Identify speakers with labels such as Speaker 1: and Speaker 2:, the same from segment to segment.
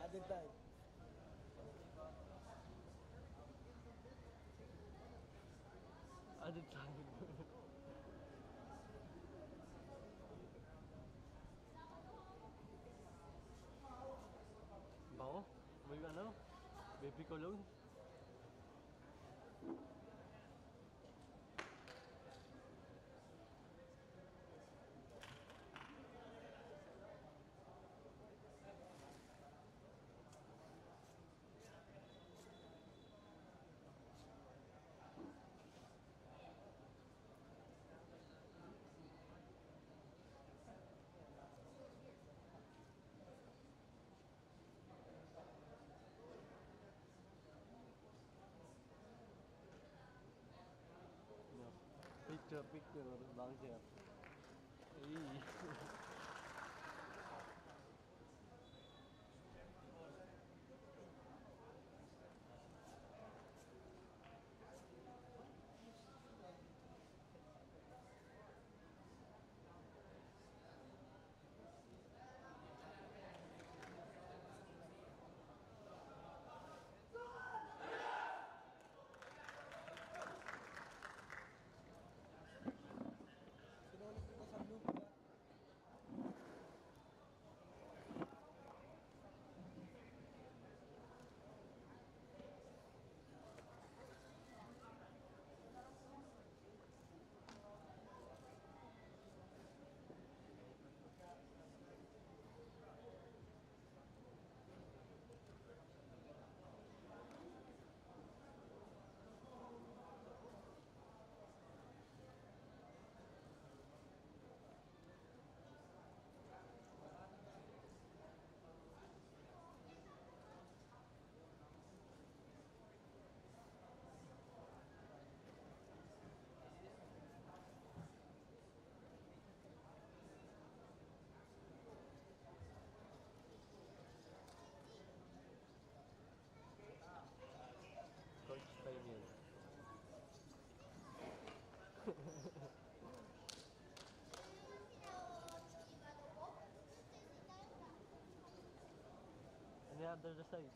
Speaker 1: Other time.
Speaker 2: Other time. Bango? May ano? Baby cologne? No. Picture bang siya. Ay.
Speaker 1: Sinulit ko sa blue ba?
Speaker 2: Coach style yun. Ano yung other side?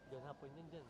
Speaker 2: Diyan hapon yun dyan.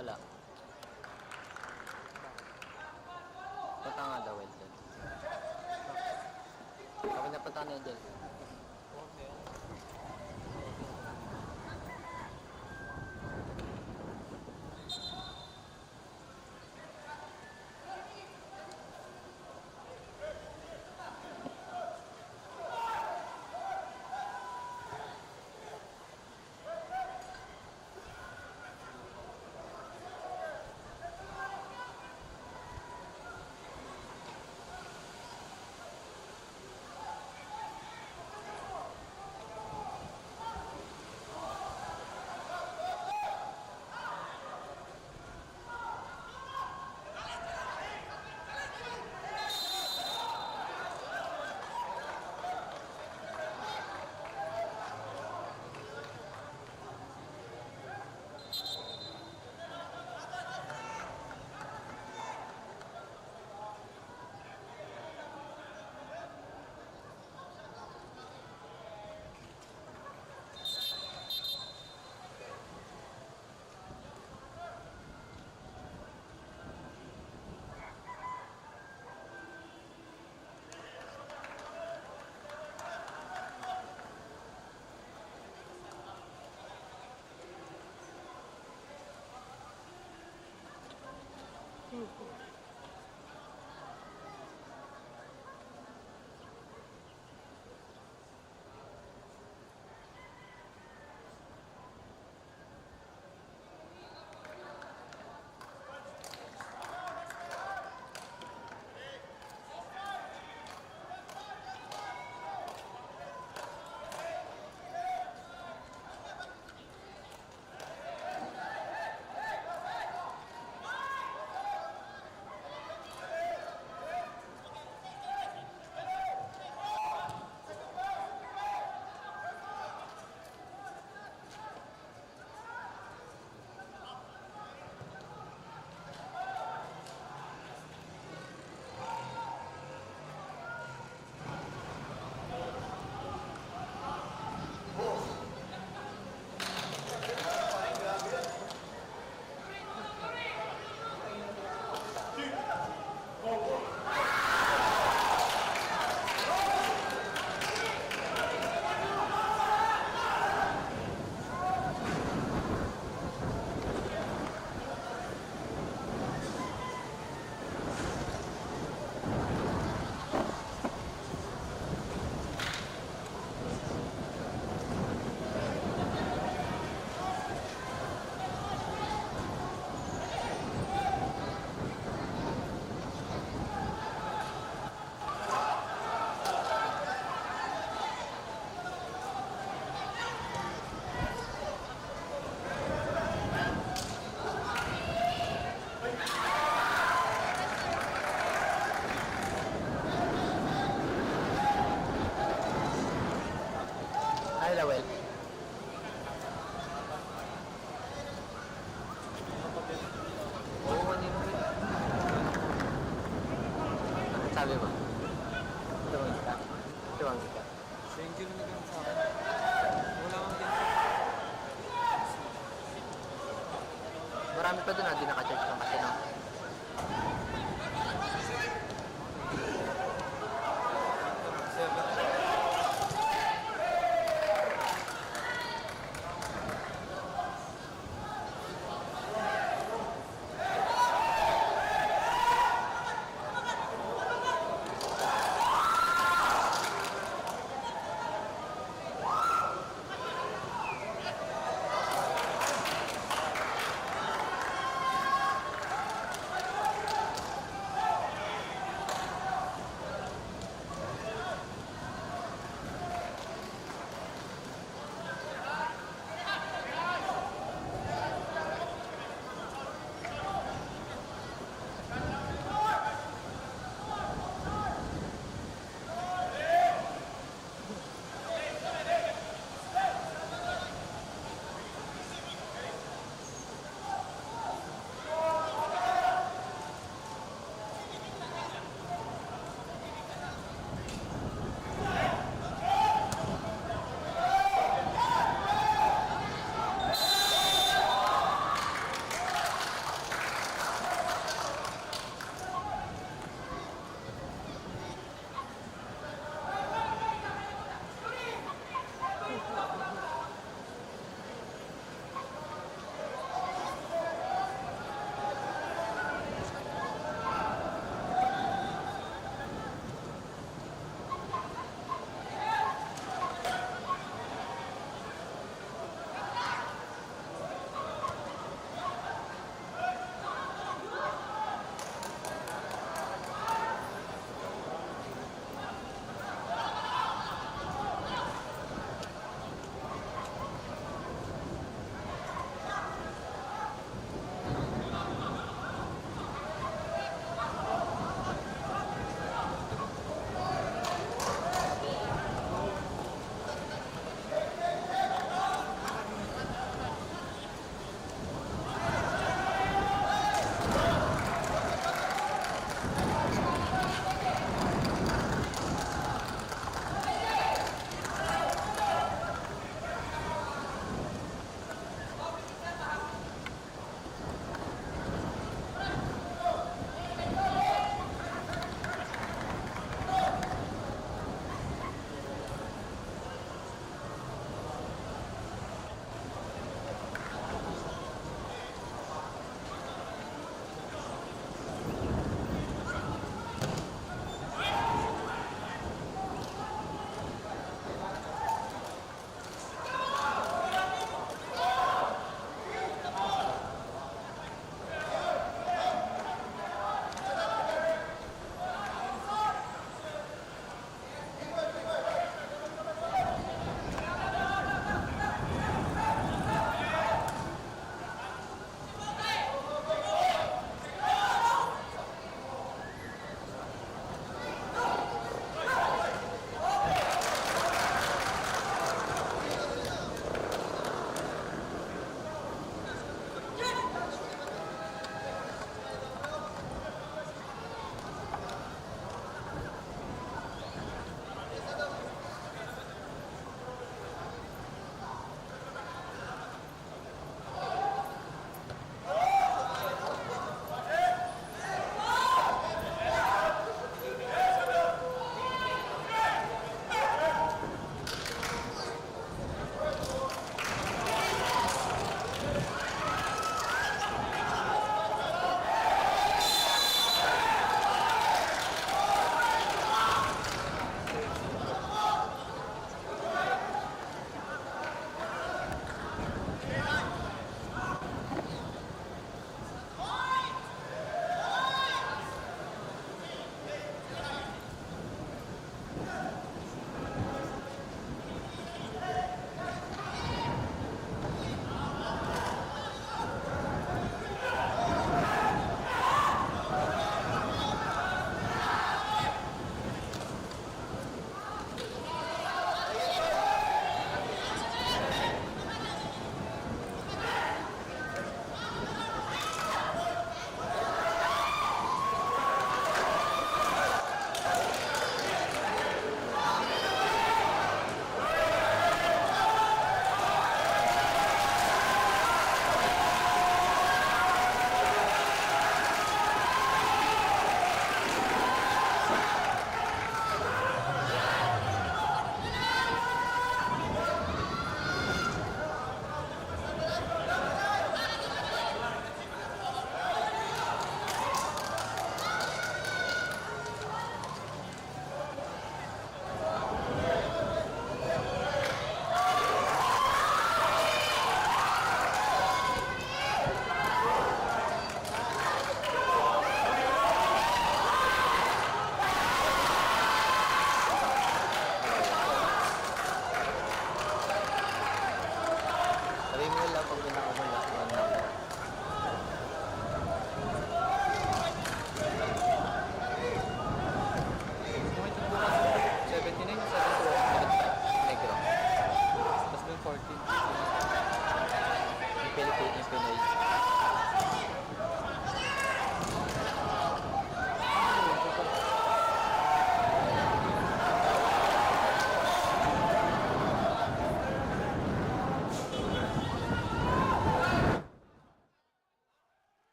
Speaker 3: Wala. Punta nga daw, well done. Kami napunta na dyan. Ay, Lawel. Oo, kanino rin. Sabi mo? Tumangis ka. Tumangis ka.
Speaker 1: Thank you na naman sa akin. Wala kang ganito.
Speaker 3: Marami pa doon di naka-charge lang kasi no?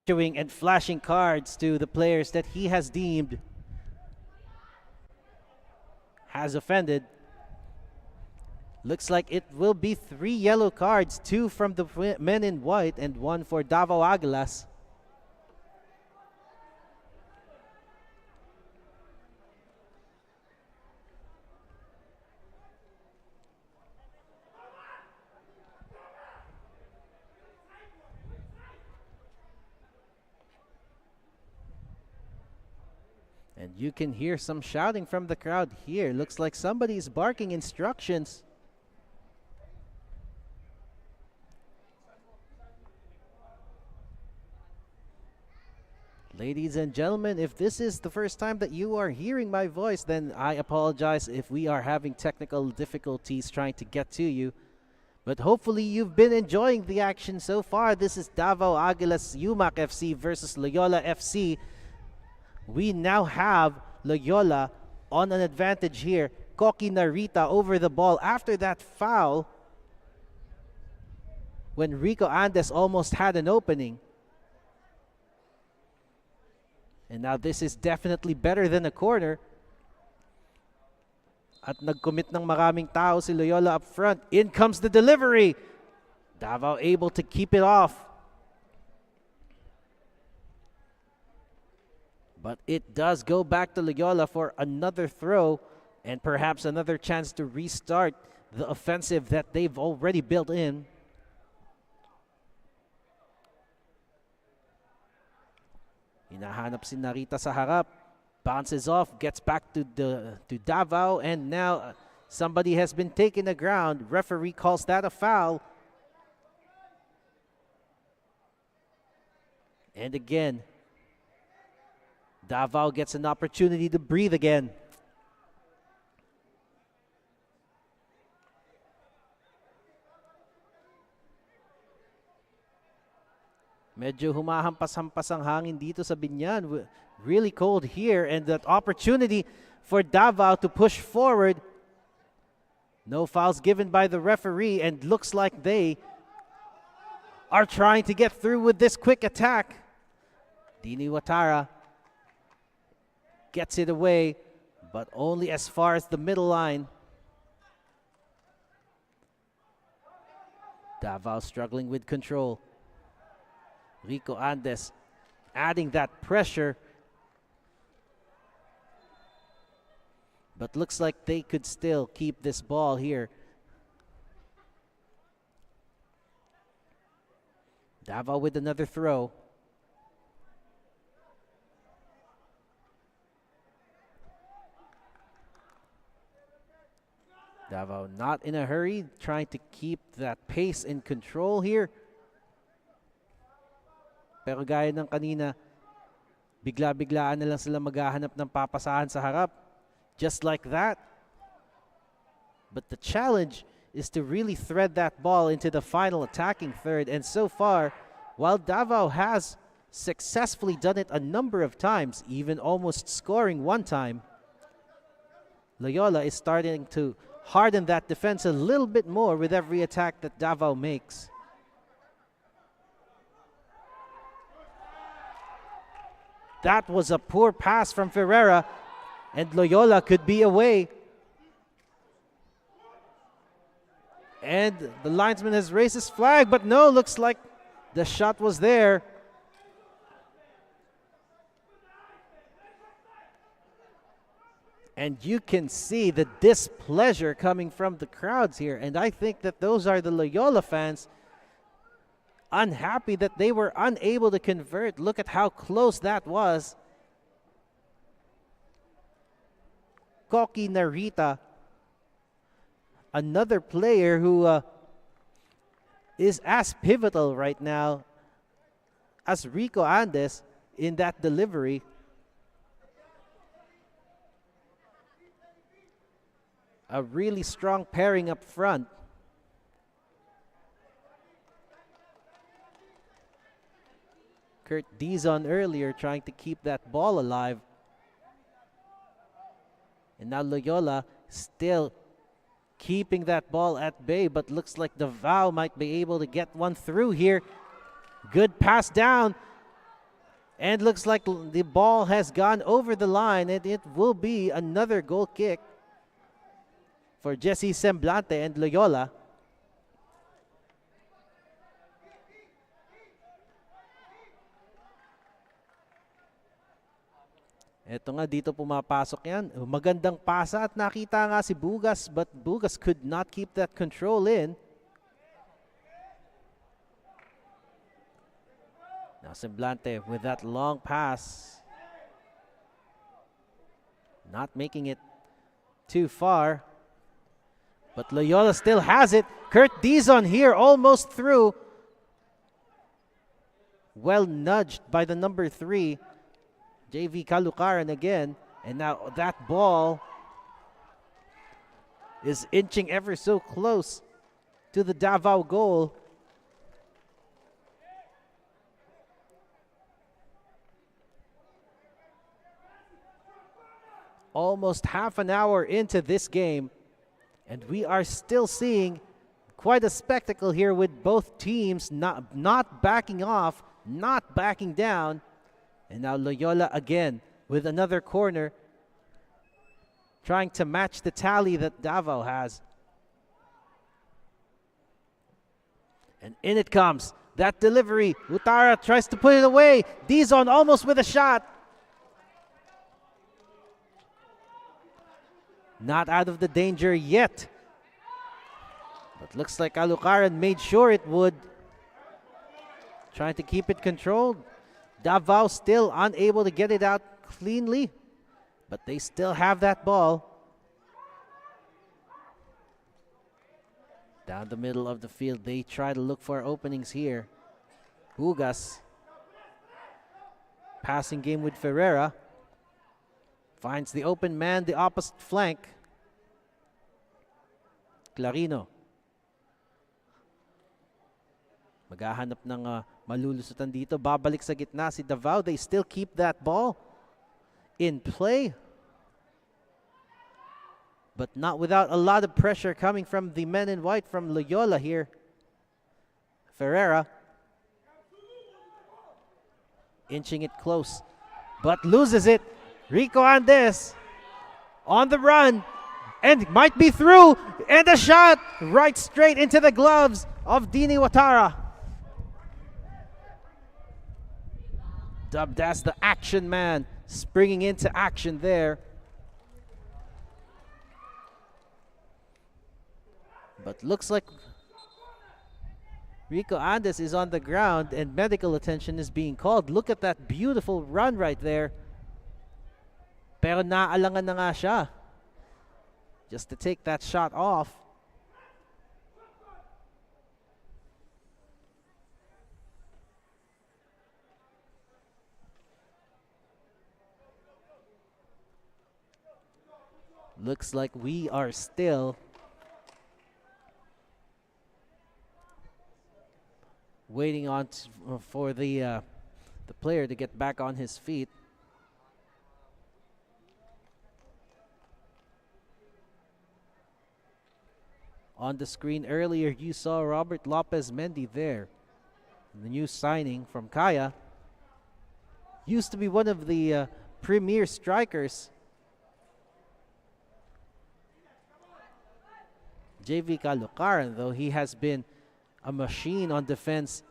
Speaker 4: showing and flashing cards to the players that he has deemed has offended. Looks like it will be 3 yellow cards, 2 from the men in white and 1 for Davao Aguilas. And you can hear some shouting from the crowd here. Looks like somebody's barking instructions. Ladies and gentlemen, if this is the first time that you are hearing my voice, then I apologize if we are having technical difficulties trying to get to you. But hopefully you've been enjoying the action so far. This is Davao Aguilas UMak FC versus Loyola FC. We now have Loyola on an advantage here. Koki Narita over the ball after that foul when Rico Andes almost had an opening. And now this is definitely better than a corner. At nag-commit ng maraming tao si Loyola up front. In comes the delivery. Davao able to keep it off. But it does go back to Loyola for another throw and perhaps another chance to restart the offensive that they've already built in. Hinahanap si Narita sa harap. Bounces off, gets back to Davao, and now somebody has been taken to ground. Referee calls that a foul. And again, Davao gets an opportunity to breathe again. Medyo humahampas-hampas ang hangin dito sa Binyan. Really cold here, and that opportunity for Davao to push forward. No fouls given by the referee, and looks like they are trying to get through with this quick attack. Dini Watara gets it away, but only as far as the middle line. Davao struggling with control. Rico Andes adding that pressure. But looks like they could still keep this ball here. Davao with another throw. Davao not in a hurry, trying to keep that pace in control here. Pero gaya ng kanina, bigla-biglaan na lang sila maghahanap ng papasahan sa harap. Just like that. But the challenge is to really thread that ball into the final attacking third. And so far, while Davao has successfully done it a number of times, even almost scoring one time, Loyola is starting to harden that defense a little bit more with every attack that Davao makes. That was a poor pass from Ferreira, and Loyola could be away. And the linesman has raised his flag, but no, looks like the shot was there. And you can see the displeasure coming from the crowds here. And I think that those are the Loyola fans unhappy that they were unable to convert. Look at how close that was. Koki Narita, another player who is as pivotal right now as Rico Andes in that delivery. A really strong pairing up front. Kurt Dizon earlier trying to keep that ball alive. And now Loyola still keeping that ball at bay, but looks like Davao might be able to get one through here. Good pass down. And looks like the ball has gone over the line, and it will be another goal kick for Jesse Semblante and Loyola. Ito nga, dito pumapasok yan. Magandang pasa at nakita nga si Bugas, but Bugas could not keep that control in. Now Semblante with that long pass. Not making it too far. But Loyola still has it. Kurt Dizon here almost through. Well nudged by the number 3. JV Kalukaran again. And now that ball is inching ever so close to the Davao goal. Almost half an hour into this game, and we are still seeing quite a spectacle here with both teams not backing off, not backing down. And now Loyola again with another corner, trying to match the tally that Davao has. And in it comes. That delivery. Utara tries to put it away. Dizon almost with a shot. Not out of the danger yet. But looks like Alucaran made sure it would. Trying to keep it controlled. Davao still unable to get it out cleanly. But they still have that ball. Down the middle of the field, they try to look for openings here. Bugas. Passing game with Ferreira. Finds the open man, the opposite flank. Clarino. Maghahanap ng malulusutan dito. Babalik sa gitna si Davao. They still keep that ball in play. But not without a lot of pressure coming from the men in white from Loyola here. Ferreira. Inching it close. But loses it. Rico Andes on the run. And might be through. And a shot right straight into the gloves of Dini Watara. Dubbed as the action man. Springing into action there. But looks like Rico Andes is on the ground and medical attention is being called. Look at that beautiful run right there. Pero naalangan na nga siya. Just to take that shot off. Looks like we are still waiting on for the player to get back on his feet. On the screen earlier, you saw Robert Lopez Mendy there. The new signing from Kaya. Used to be one of the premier strikers. JV Kalukaran, though, he has been a machine on defense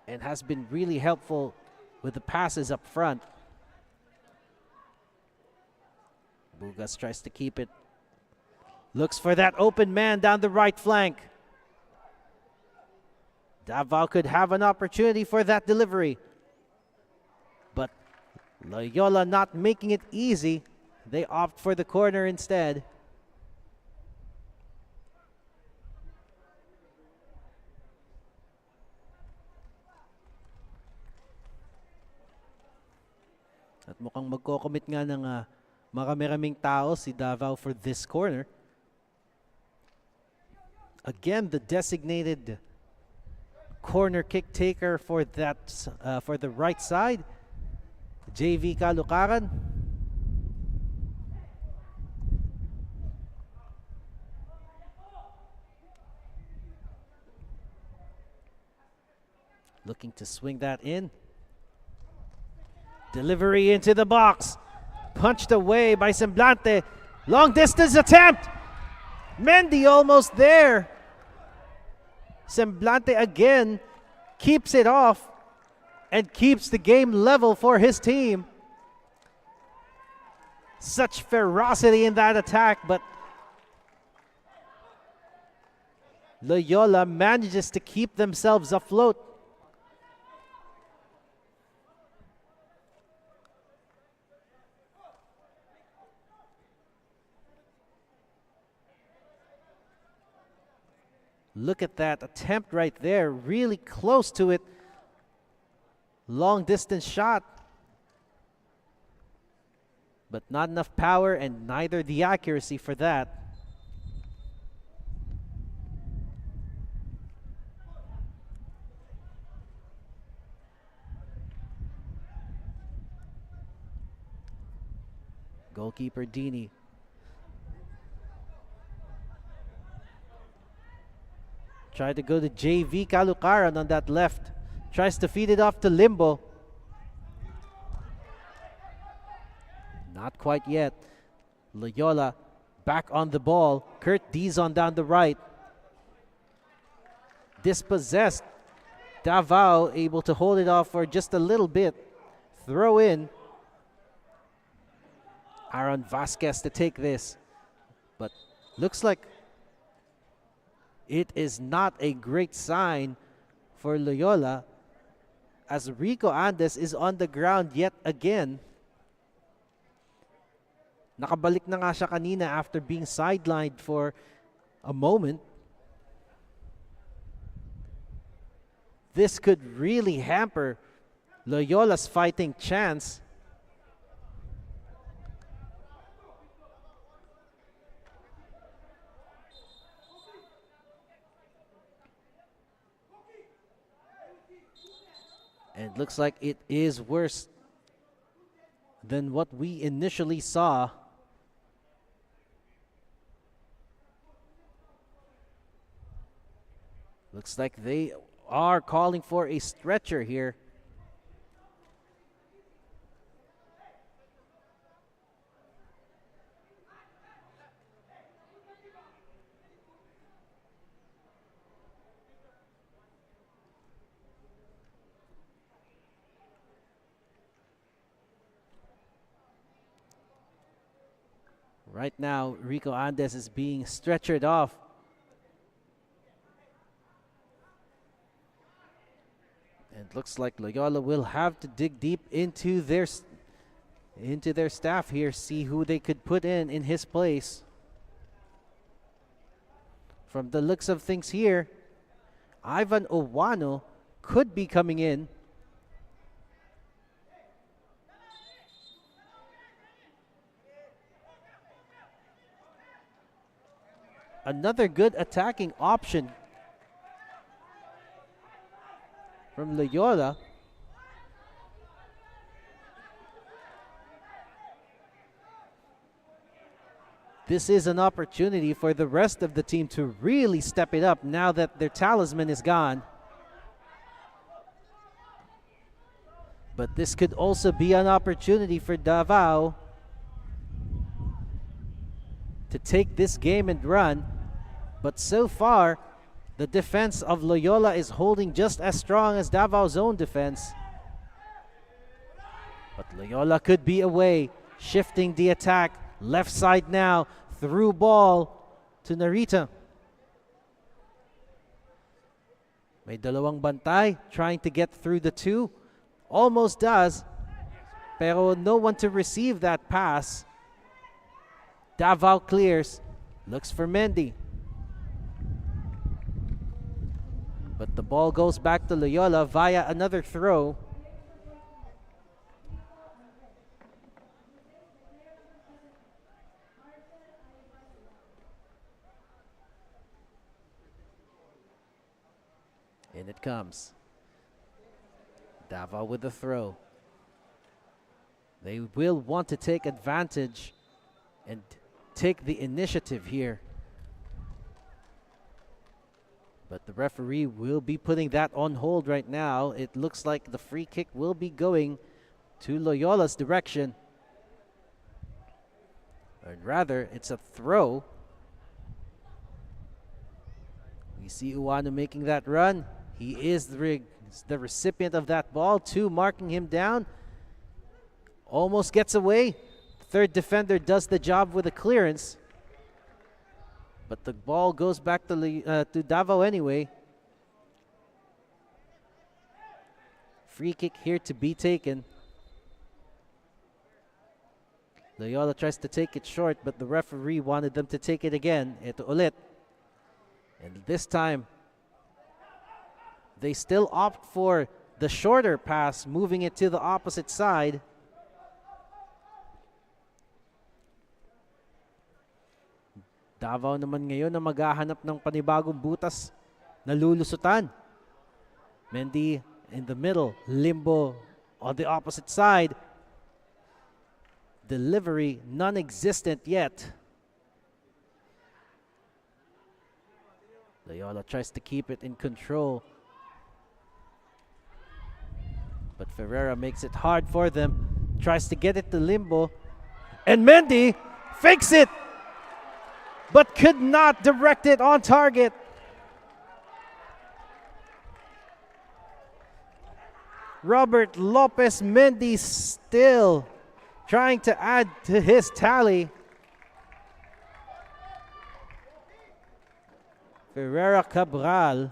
Speaker 4: and has been really helpful with the passes up front. Bugas tries to keep it. Looks for that open man down the right flank. Davao could have an opportunity for that delivery. But Loyola not making it easy. They opt for the corner instead. At mukhang magko-commit nga ng marami-raming tao si Davao for this corner. Again, the designated corner kick taker for that for the right side, JV Kalukaran. Looking to swing that in. Delivery into the box. Punched away by Semblante. Long distance attempt. Mendy almost there. Semblante again keeps it off and keeps the game level for his team. Such ferocity in that attack, but Loyola manages to keep themselves afloat. Look at that attempt right there, really close to it. Long distance shot. But not enough power and neither the accuracy for that. Goalkeeper Dini. Tried to go to JV Kalukaran on that left. Tries to feed it off to Limbo. Not quite yet. Loyola back on the ball. Kurt Dizon down the right. Dispossessed. Davao able to hold it off for just a little bit. Throw in. Aaron Vasquez to take this. But looks like it is not a great sign for Loyola as Rico Andes is on the ground yet again. Nakabalik na nga siya kanina after being sidelined for a moment. This could really hamper Loyola's fighting chance. And it looks like it is worse than what we initially saw. Looks like they are calling for a stretcher here. Right now, Rico Andes is being stretchered off. And it looks like Loyola will have to dig deep into their staff here, see who they could put in his place. From the looks of things here, Ivan Owano could be coming in. Another good attacking option from Loyola. This is an opportunity for the rest of the team to really step it up now that their talisman is gone. But this could also be an opportunity for Davao to take this game and run. But so far, the defense of Loyola is holding just as strong as Davao's own defense. But Loyola could be away, shifting the attack. Left side now, through ball to Narita. May dalawang bantay, trying to get through the two. Almost does, pero no one to receive that pass. Davao clears, looks for Mendy. But the ball goes back to Loyola via another throw. In it comes. Davao with the throw. They will want to take advantage and take the initiative here. But the referee will be putting that on hold right now. It looks like the free kick will be going to Loyola's direction. Or rather, it's a throw. We see Uwano making that run. He is the recipient of that ball. Two marking him down. Almost gets away. Third defender does the job with a clearance. But the ball goes back to Davao anyway. Free kick here to be taken. Loyola tries to take it short, but the referee wanted them to take it again. Ito ulit. And this time, they still opt for the shorter pass, moving it to the opposite side. Davao naman ngayon na maghahanap ng panibagong butas na lulusutan. Mendy in the middle, Limbo on the opposite side. Delivery non-existent yet. Loyola tries to keep it in control. But Ferreira makes it hard for them. Tries to get it to Limbo. And Mendy fakes it, but could not direct it on target. Robert Lopez Mendy still trying to add to his tally. Ferreira Cabral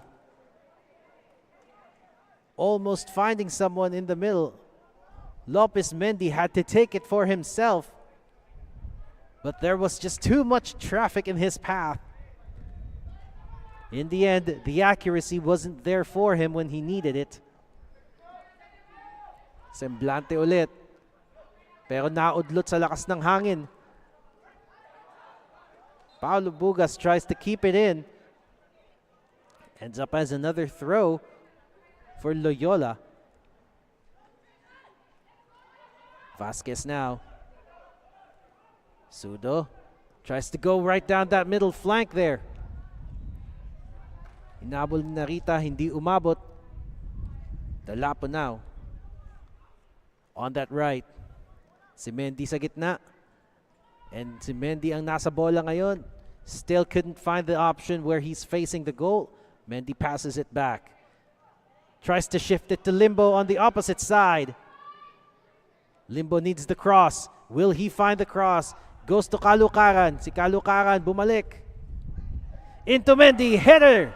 Speaker 4: almost finding someone in the middle. Lopez Mendy had to take it for himself, but there was just too much traffic in his path. In the end, the accuracy wasn't there for him when he needed it. Semblante ulit, pero naudlot sa lakas ng hangin. Paulo Bugas tries to keep it in. Ends up as another throw for Loyola. Vasquez now. Sudo tries to go right down that middle flank there. Hinabol ni Narita, hindi umabot. Dalapo now. On that right. Si Mendy sa gitna. And si Mendy ang nasa bola ngayon. Still couldn't find the option where he's facing the goal. Mendy passes it back. Tries to shift it to Limbo on the opposite side. Limbo needs the cross. Will he find the cross? Goes to Kalukaran. Si Kalukaran bumalik. Into Mendy. Header.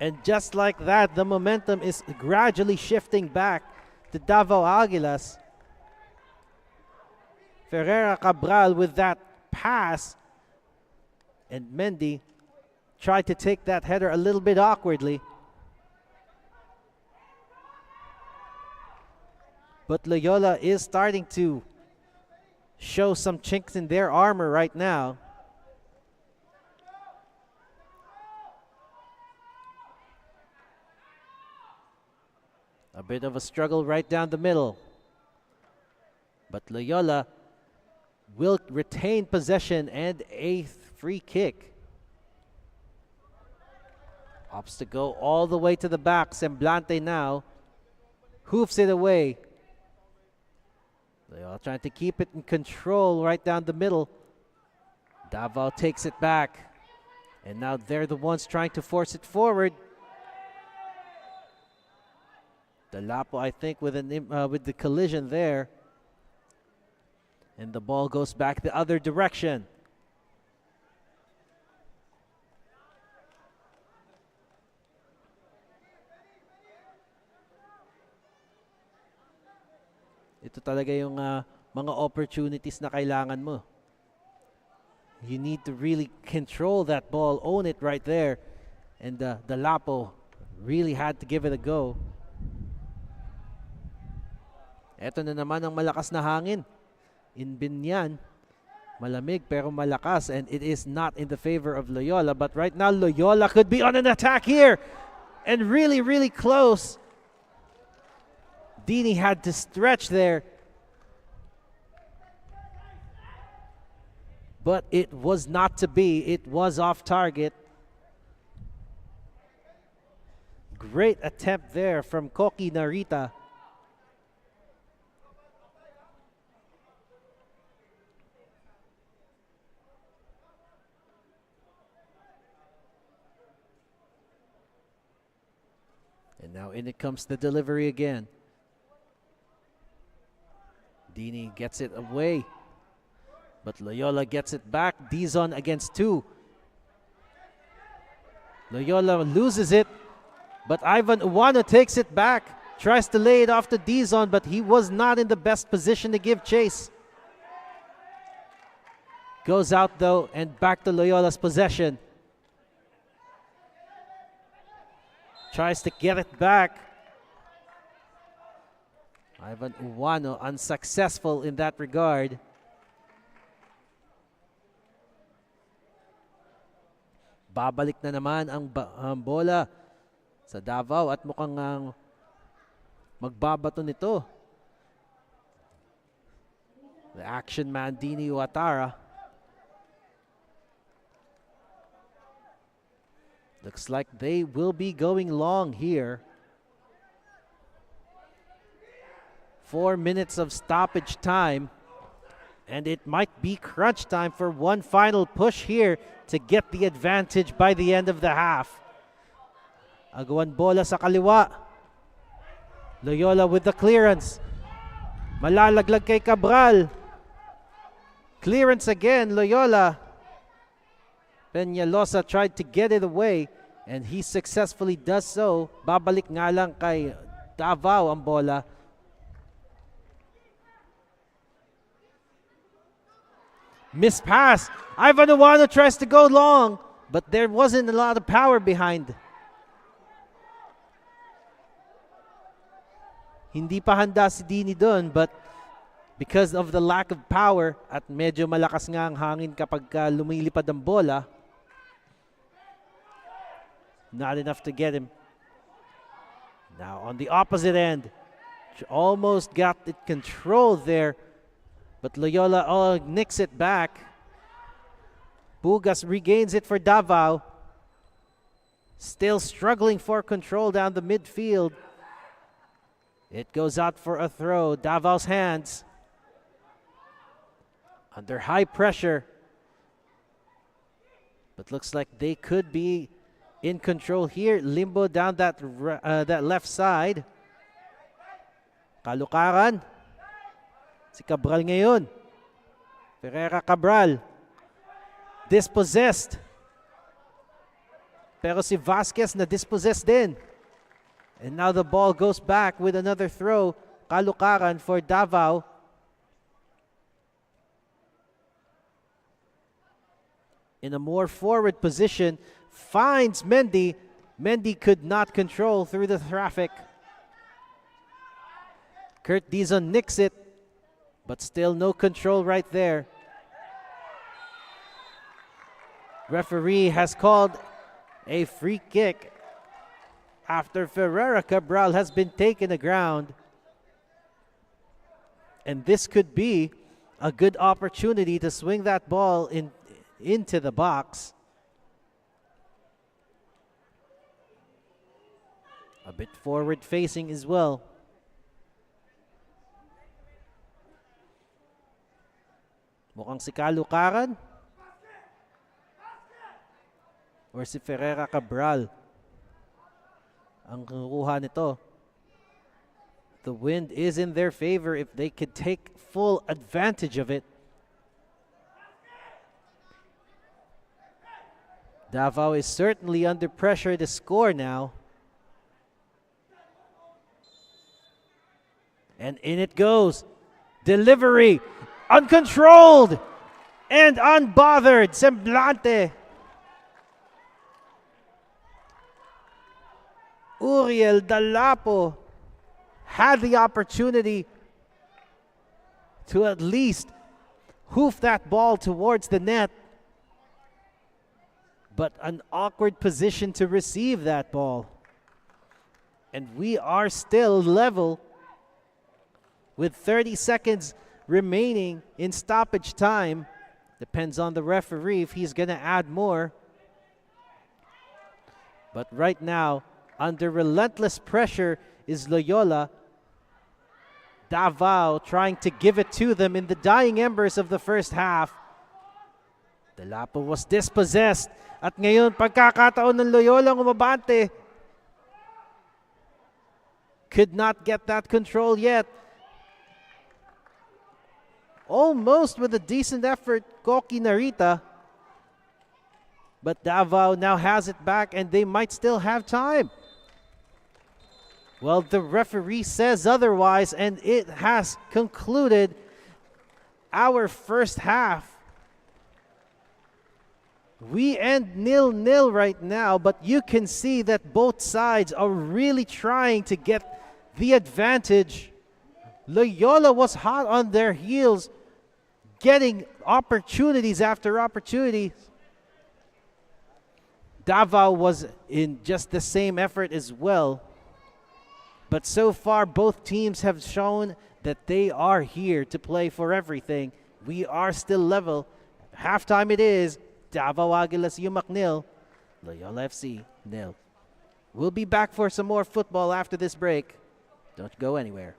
Speaker 4: And just like that, the momentum is gradually shifting back to Davao Aguilas. Ferreira Cabral with that pass. And Mendy tried to take that header a little bit awkwardly. But Loyola is starting to show some chinks in their armor right now. A bit of a struggle right down the middle. But Loyola will retain possession and a free kick. Opts to go all the way to the back. Semblante now hoofs it away. Loyola trying to keep it in control right down the middle. Davao takes it back. And now they're the ones trying to force it forward. Dalapo, I think, with the collision there. And the ball goes back the other direction. Ito talaga yung mga opportunities na kailangan mo. You need to really control that ball, own it right there. And Dalapo really had to give it a go. Ito na naman ang malakas na hangin. In Binyan, malamig pero malakas, and it is not in the favor of Loyola. But right now, Loyola could be on an attack here. And really, really close. Dini had to stretch there. But it was not to be. It was off target. great attempt there from Koki Narita. And now in it comes the delivery again. Dini gets it away, but Loyola gets it back. Dizon against two. Loyola loses it, but Ivan Uwano takes it back. Tries to lay it off to Dizon, but he was not in the best position to give chase. Goes out though, and back to Loyola's possession. Tries to get it back. Ivan Uwano unsuccessful in that regard. Babalik na naman ang bola sa Davao at mukhang magbabato nito. The action man Dini Watara. Looks like they will be going long here. 4 minutes of stoppage time. And it might be crunch time for one final push here to get the advantage by the end of the half. Agawan bola sa kaliwa. Loyola with the clearance. Malalaglag kay Cabral. Clearance again, Loyola. Peñalosa tried to get it away, and he successfully does so. Babalik nga lang kay Davao ang bola. Missed pass. Ivan Uwano tries to go long, but there wasn't a lot of power behind. Hindi pa handa si Dini doon, but because of the lack of power at medyo malakas nga ang hangin kapag lumilipad ang bola, not enough to get him. Now on the opposite end, almost got it controlled there, but Loyola nicks it back. Bugas regains it for Davao. Still struggling for control down the midfield. It goes out for a throw. Davao's hands. Under high pressure. But looks like they could be in control here. Limbo down that left side. Kalukaran. Si Cabral ngayon. Ferreira Cabral. Dispossessed. Pero si Vasquez na dispossessed din. And now the ball goes back with another throw. Kalukaran for Davao. In a more forward position. Finds Mendy. Mendy could not control through the traffic. Kurt Dizon nicks it. But still no control right there. Referee has called a free kick after Ferreira Cabral has been taken to ground. And this could be a good opportunity to swing that ball into the box. A bit forward facing as well. Mukhang si Kalukaran or si Ferreira Cabral ang kukuha nito. The wind is in their favor if they could take full advantage of it. Davao is certainly under pressure to score now. And in it goes. Delivery. Uncontrolled and unbothered. Semblante. Uriel Dalapo had the opportunity to at least hoof that ball towards the net. But an awkward position to receive that ball. And we are still level with 30 seconds remaining in stoppage time. Depends on the referee if he's going to add more. But right now, Under relentless pressure is Loyola. Davao trying to give it to them in the dying embers of the first half. Dalapo was dispossessed. At ngayon, pagkakataon ng Loyola umabante. Could not get that control yet. Almost with a decent effort, Koki Narita. But Davao now has it back and they might still have time. Well, the referee says otherwise, and it has concluded our first half. We end 0-0 right now, but you can see that both sides are really trying to get the advantage. Loyola was hot on their heels, getting opportunities after opportunities. Davao was in just the same effort as well. But so far, both teams have shown that they are here to play for everything. We are still level. Halftime it is. Davao Aguilas, UMak 0. Loyola FC 0. We'll be back for some more football after this break. Don't go anywhere.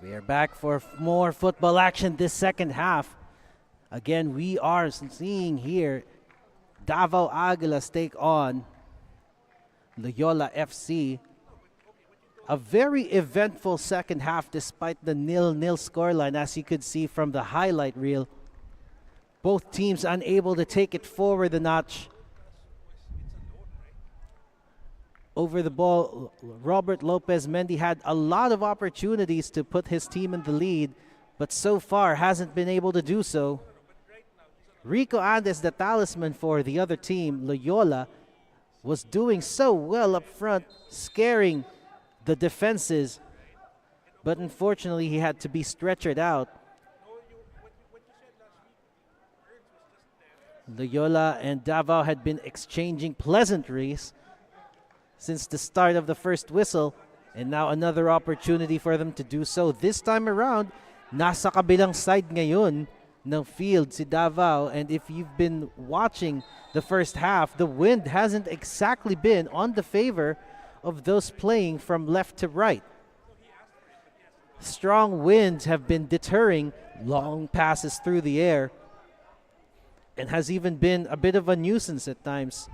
Speaker 4: We are back for more football action this second half. Again, we are seeing here Davao Aguilas take on Loyola FC. A very eventful second half despite the 0-0 scoreline, as you could see from the highlight reel. Both teams unable to take it forward a notch. Over the ball, Robert Lopez Mendy had a lot of opportunities to put his team in the lead, but so far hasn't been able to do so. Rico Andes, the talisman for the other team, Loyola, was doing so well up front, scaring the defenses, but unfortunately he had to be stretchered out. Loyola and Davao had been exchanging pleasantries since the start of the first whistle, and now another opportunity for them to do so. This time around, nasa kabilang side ngayon ng field si Davao, and if you've been watching the first half, the wind hasn't exactly been on the favor of those playing from left to right. Strong winds have been deterring long passes through the air and has even been a bit of a nuisance at times.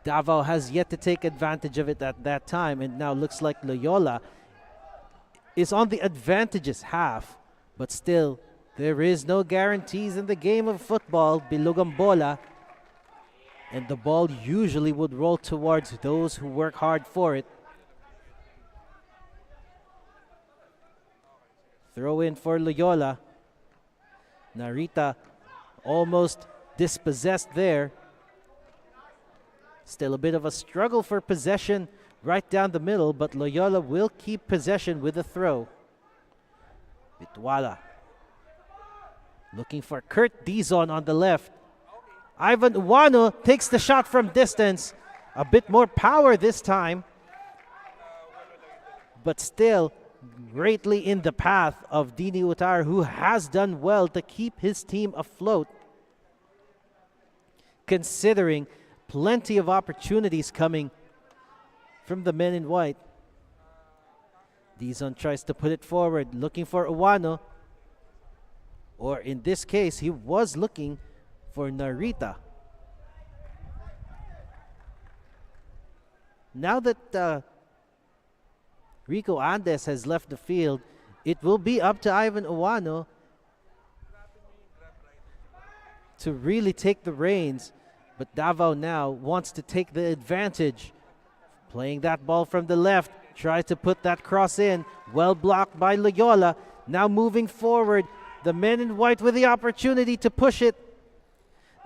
Speaker 4: Davao has yet to take advantage of it at that time, and now looks like Loyola is on the advantageous half, but still there is no guarantees in the game of football. Bilog ang bola, and the ball usually would roll towards those who work hard for it. Throw in for Loyola. Narita almost dispossessed there. Still a bit of a struggle for possession right down the middle, but Loyola will keep possession with a throw. Bitwala looking for Kurt Dizon on the left. Ivan Uwano takes the shot from distance. A bit more power this time, but still greatly in the path of Dini Utar, who has done well to keep his team afloat, considering plenty of opportunities coming from the men in white. Dizon tries to put it forward, looking for Uwano, or in this case, he was looking for Narita. Now that Rico Andes has left the field, it will be up to Ivan Uwano to really take the reins. But Davao now wants to take the advantage. Playing that ball from the left, tries to put that cross in. Well blocked by Loyola. Now moving forward, the men in white with the opportunity to push it.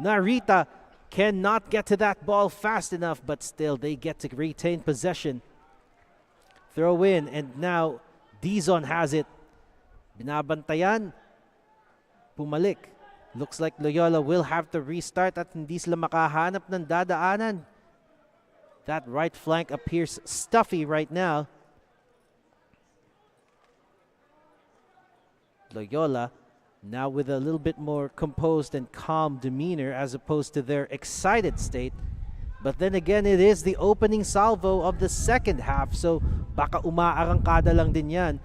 Speaker 4: Narita cannot get to that ball fast enough, but still they get to retain possession. Throw in, and now Dizon has it. Binabantayan. Pumalik. Looks like Loyola will have to restart at hindi sila makahanap ng dadaanan. That right flank appears stuffy right now. Loyola now with a little bit more composed and calm demeanor as opposed to their excited state. But then again, it is the opening salvo of the second half, so baka umaarangkada lang din yan.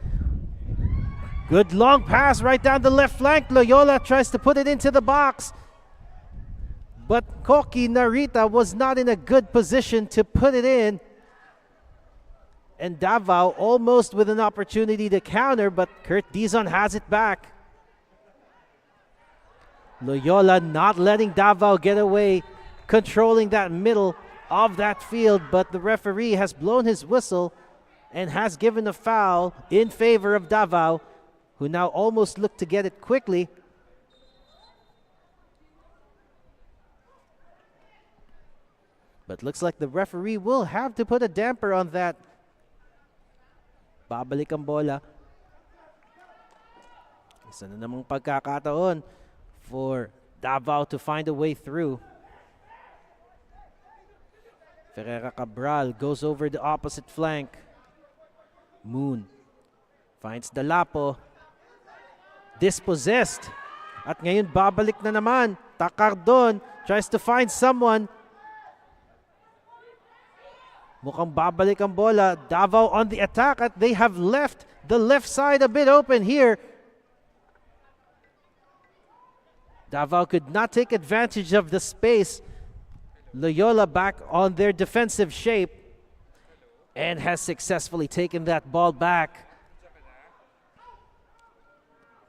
Speaker 4: Good long pass right down the left flank. Loyola tries to put it into the box, but Koki Narita was not in a good position to put it in. And Davao almost with an opportunity to counter, but Kurt Dizon has it back. Loyola not letting Davao get away, controlling that middle of that field, but the referee has blown his whistle and has given a foul in favor of Davao, who now almost looked to get it quickly. But looks like the referee will have to put a damper on that. Babalik ang bola. Isa na namang pagkakataon for Davao to find a way through. Ferreira Cabral goes over the opposite flank. Moon finds Dalapo. Dispossessed. At ngayon babalik na naman. Takardon tries to find someone. Mukhang babalik ang bola. Davao on the attack at they have left the left side a bit open here. Davao could not take advantage of the space. Loyola back on their defensive shape and has successfully taken that ball back.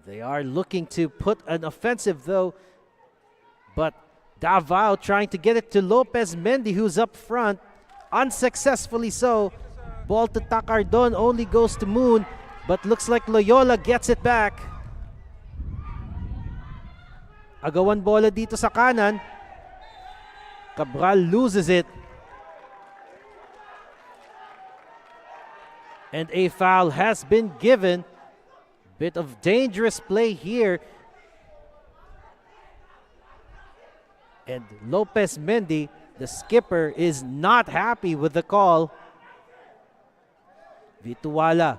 Speaker 4: They are looking to put an offensive though, but Davao trying to get it to Lopez Mendy, who's up front. Unsuccessfully so. Ball to Takardon only goes to Moon, but looks like Loyola gets it back. Agawan bola dito sa kanan. Cabral loses it. And a foul has been given. Bit of dangerous play here. And Lopez Mendy, the skipper, is not happy with the call. Vituala.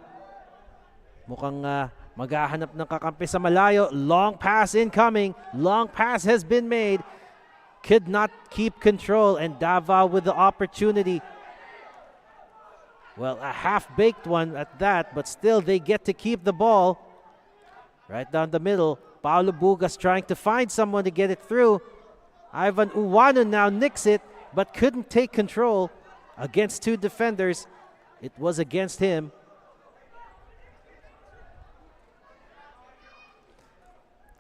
Speaker 4: Mukhang maghahanap ng kakampi sa malayo. Long pass incoming. Long pass has been made. Could not keep control, and Davao with the opportunity. Well, a half-baked one at that, but still they get to keep the ball. Right down the middle. Paulo Bugas trying to find someone to get it through. Ivan Uwano now nicks it, but couldn't take control against two defenders. It was against him.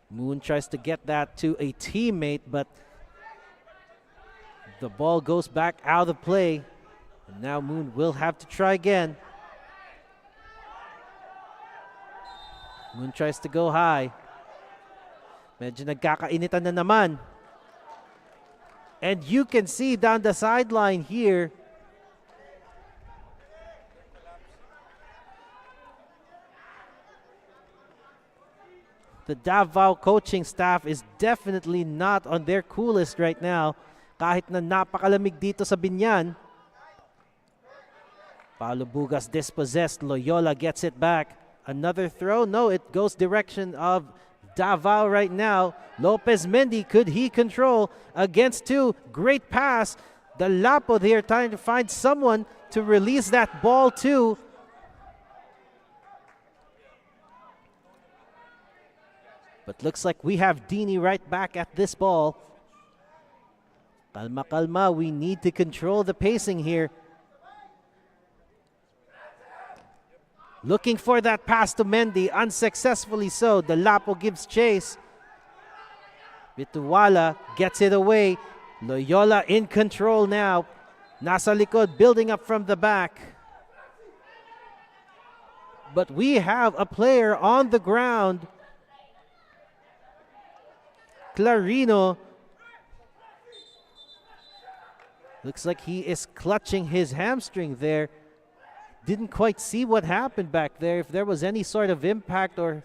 Speaker 4: Moon tries to get that to a teammate, but the ball goes back out of play. And now Moon will have to try again. Moon tries to go high. Medyo nagkakainitan na naman. And you can see down the sideline here, the Davao coaching staff is definitely not on their coolest right now. Kahit na napakalamig dito sa Binyan. Paulo Bugas dispossessed. Loyola gets it back. Another throw? No, it goes direction of Davao right now. Lopez Mendy, could he control against two? Great pass. The Lapo here trying to find someone to release that ball to. But looks like we have Dini right back at this ball. Kalma, kalma. We need to control the pacing here. Looking for that pass to Mendy. Unsuccessfully so. The Lapo gives chase. Vituala gets it away. Loyola in control now. Nasa likod, building up from the back. But we have a player on the ground. Clarino. Looks like he is clutching his hamstring there. Didn't quite see what happened back there, if there was any sort of impact or...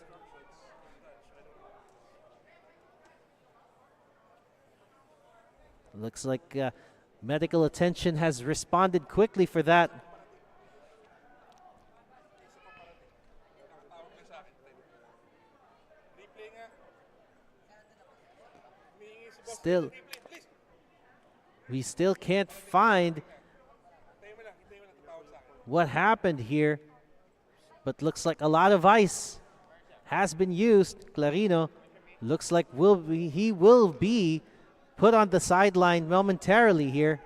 Speaker 4: Looks like medical attention has responded quickly for that. We still can't find what happened here, but looks like a lot of ice has been used. Clarino looks like he will be put on the sideline momentarily here.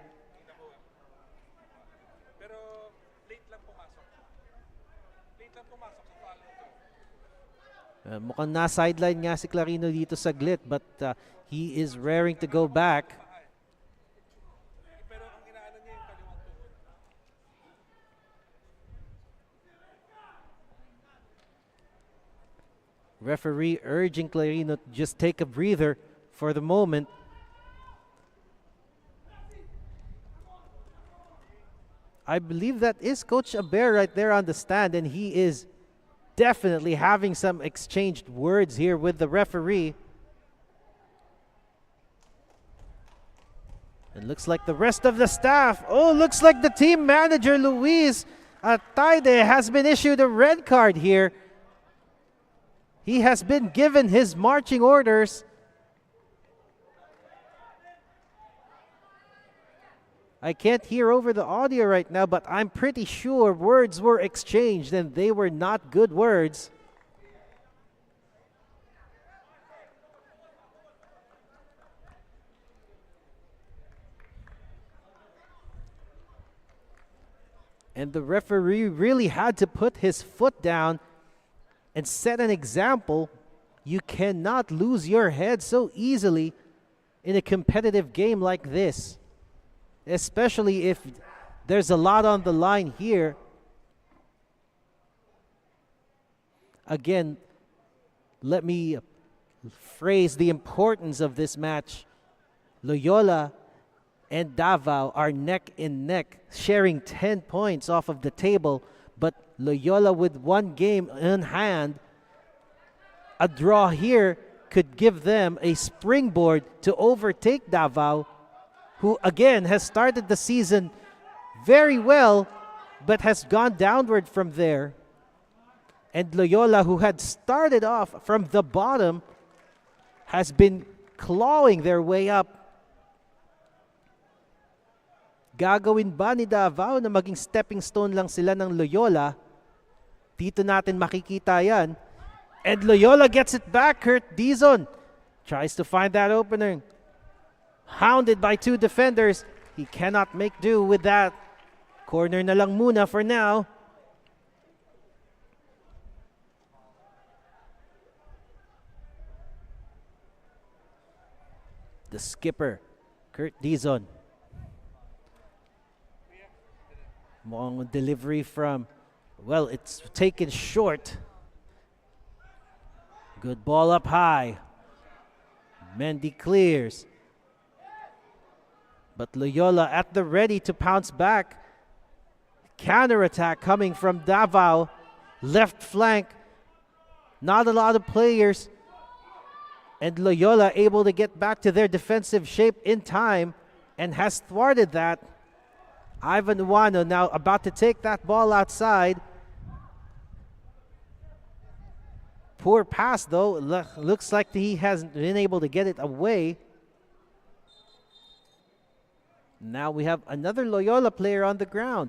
Speaker 4: Mukhang na-sideline nga si Clarino dito saglit, but he is raring to go back. Referee urging Clarino to just take a breather for the moment. I believe that is Coach Aber right there on the stand, and he is definitely having some exchanged words here with the referee. It looks like the rest of the staff. Oh, looks like the team manager, Luis Ataide, has been issued a red card here. He has been given his marching orders. I can't hear over the audio right now, but I'm pretty sure words were exchanged and they were not good words. And the referee really had to put his foot down and set an example. You cannot lose your head so easily in a competitive game like this, especially if there's a lot on the line here. Again, let me phrase the importance of this match. Loyola and Davao are neck and neck, sharing 10 points off of the table, but Loyola with one game in hand. A draw here could give them a springboard to overtake Davao, who again has started the season very well, but has gone downward from there. And Loyola, who had started off from the bottom, has been clawing their way up. Gagawin ba ni Davao na maging stepping stone lang sila ng Loyola? Dito natin makikita yan. And Loyola gets it back. Kurt Dizon tries to find that opening. Hounded by two defenders. He cannot make do with that. Corner na lang muna for now. The skipper, Kurt Dizon. Long delivery from, well, it's taken short. Good ball up high. Mendy clears. But Loyola at the ready to pounce back. Counterattack coming from Davao. Left flank. Not a lot of players. And Loyola able to get back to their defensive shape in time and has thwarted that. Ivan Uwano now about to take that ball outside. Poor pass though. Looks like he hasn't been able to get it away. Now we have another Loyola player on the ground.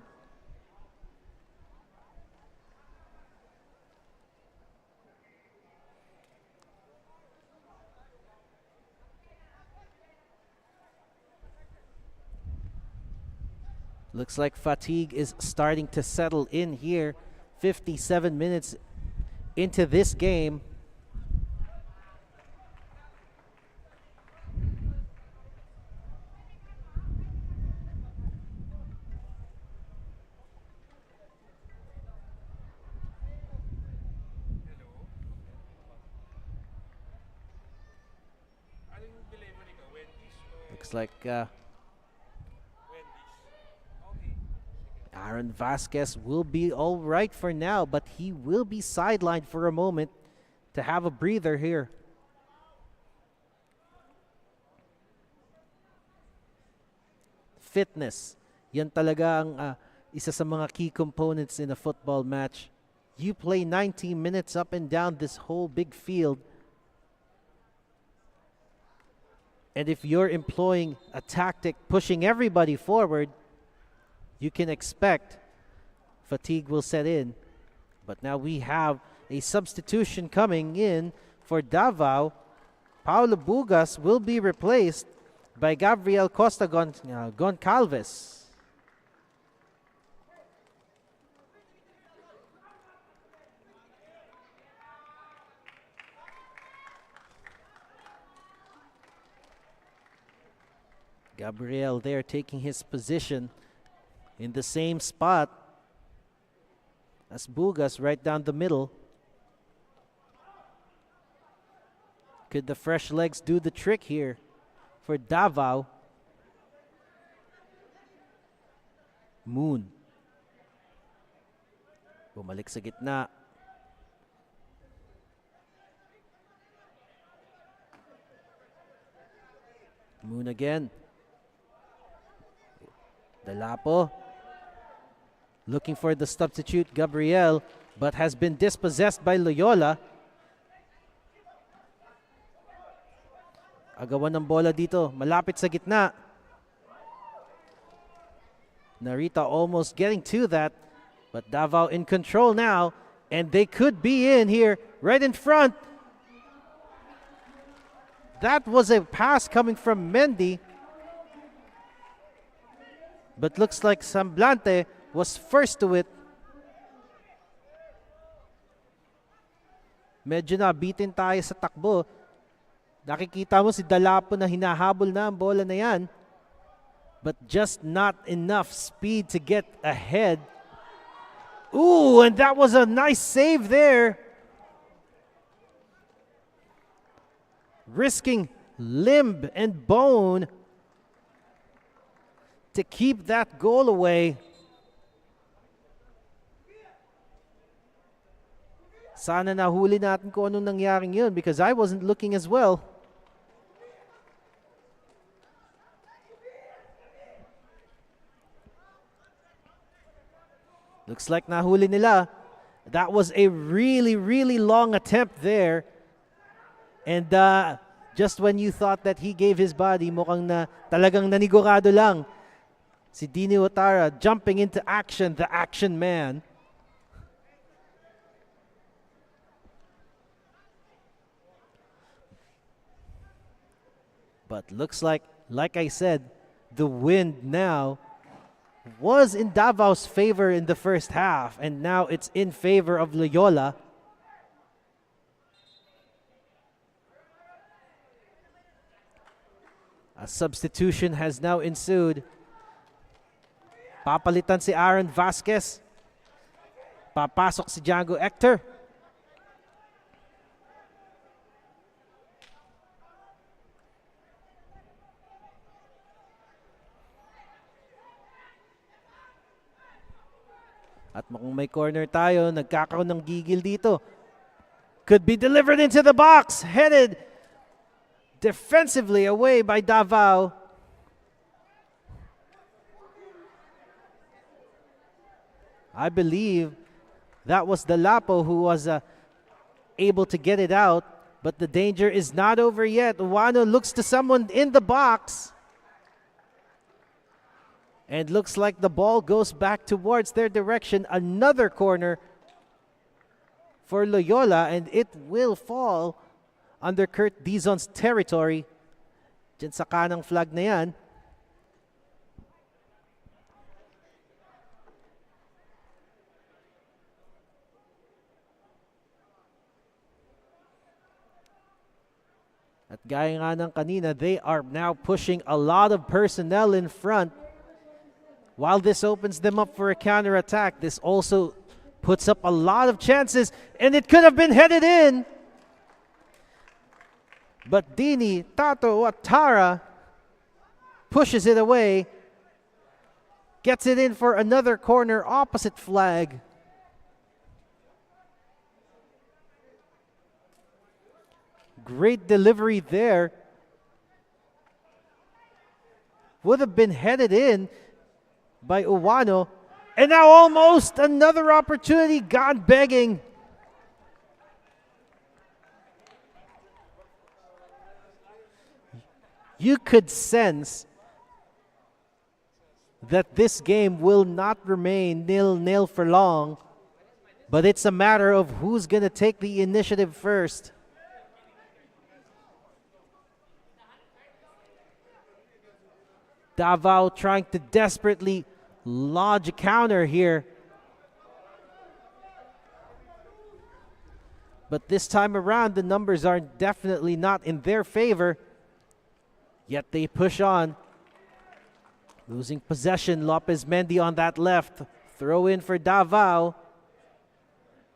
Speaker 4: Looks like fatigue is starting to settle in here. 57 minutes into this game. Looks like Aaron Vasquez will be all right for now, but he will be sidelined for a moment to have a breather here. Fitness. Yan talaga ang isa sa mga key components in a football match. You play 90 minutes up and down this whole big field. And if you're employing a tactic pushing everybody forward, you can expect fatigue will set in. But now we have a substitution coming in for Davao. Paulo Bugas will be replaced by Gabriel Costa Goncalves. Gabriel there taking his position in the same spot as Bugas, right down the middle. Could the fresh legs do the trick here for Davao? Moon. Bumalik sa gitna. Moon again. Dalapo. Looking for the substitute, Gabriel, but has been dispossessed by Loyola. Agawan ng bola dito, malapit sa gitna. Narita almost getting to that, but Davao in control now, and they could be in here right in front. That was a pass coming from Mendy, but looks like Semblante was first to it. Medyo nabitin tayo sa takbo. Nakikita mo si Dalapo na hinahabol na ang bola na yan, but just not enough speed to get ahead. Ooh, and that was a nice save there. Risking limb and bone to keep that goal away. Sana nahuli natin kung anong nangyaring yun, because I wasn't looking as well. Looks like nahuli nila. That was a really, really long attempt there. And just when you thought that he gave his body, mukhang na talagang nanigurado lang. Si Dini Otara jumping into action, the action man. But looks like I said, the wind now was in Davao's favor in the first half, and now it's in favor of Loyola. A substitution has now ensued. Papalitan si Aaron Vasquez. Papasok si Django Hector. At kung may corner tayo, nagkakaroon ng gigil dito. Could be delivered into the box. Headed defensively away by Davao. I believe that was Dalapo who was able to get it out, but the danger is not over yet. Uwano looks to someone in the box. And looks like the ball goes back towards their direction. Another corner for Loyola, and it will fall under Kurt Dizon's territory. Diyan sa kanang flag na yan. At gaya nga ng kanina, they are now pushing a lot of personnel in front. While this opens them up for a counterattack, this also puts up a lot of chances, and it could have been headed in. But Dini Tato Watara pushes it away, gets it in for another corner opposite flag. Great delivery there. Would have been headed in by Uwano. And now almost another opportunity gone begging. You could sense that this game will not remain 0-0 for long, but it's a matter of who's going to take the initiative first. Davao trying to desperately lodge a counter here. But this time around, the numbers are definitely not in their favor. Yet they push on. Losing possession, Lopez Mendy on that left. Throw in for Davao.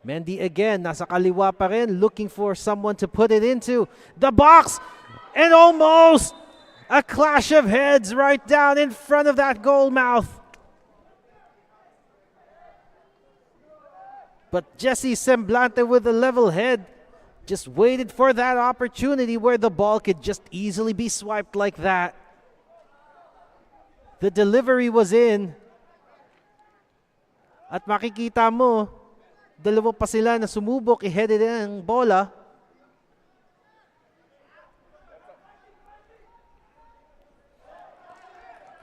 Speaker 4: Mendy again, nasa kaliwa pa rin, looking for someone to put it into the box. And almost a clash of heads right down in front of that goal mouth. But Jesse Semblante with a level head just waited for that opportunity where the ball could just easily be swiped like that. The delivery was in. At makikita mo, dalawa pa sila na sumubok i-headed ang bola.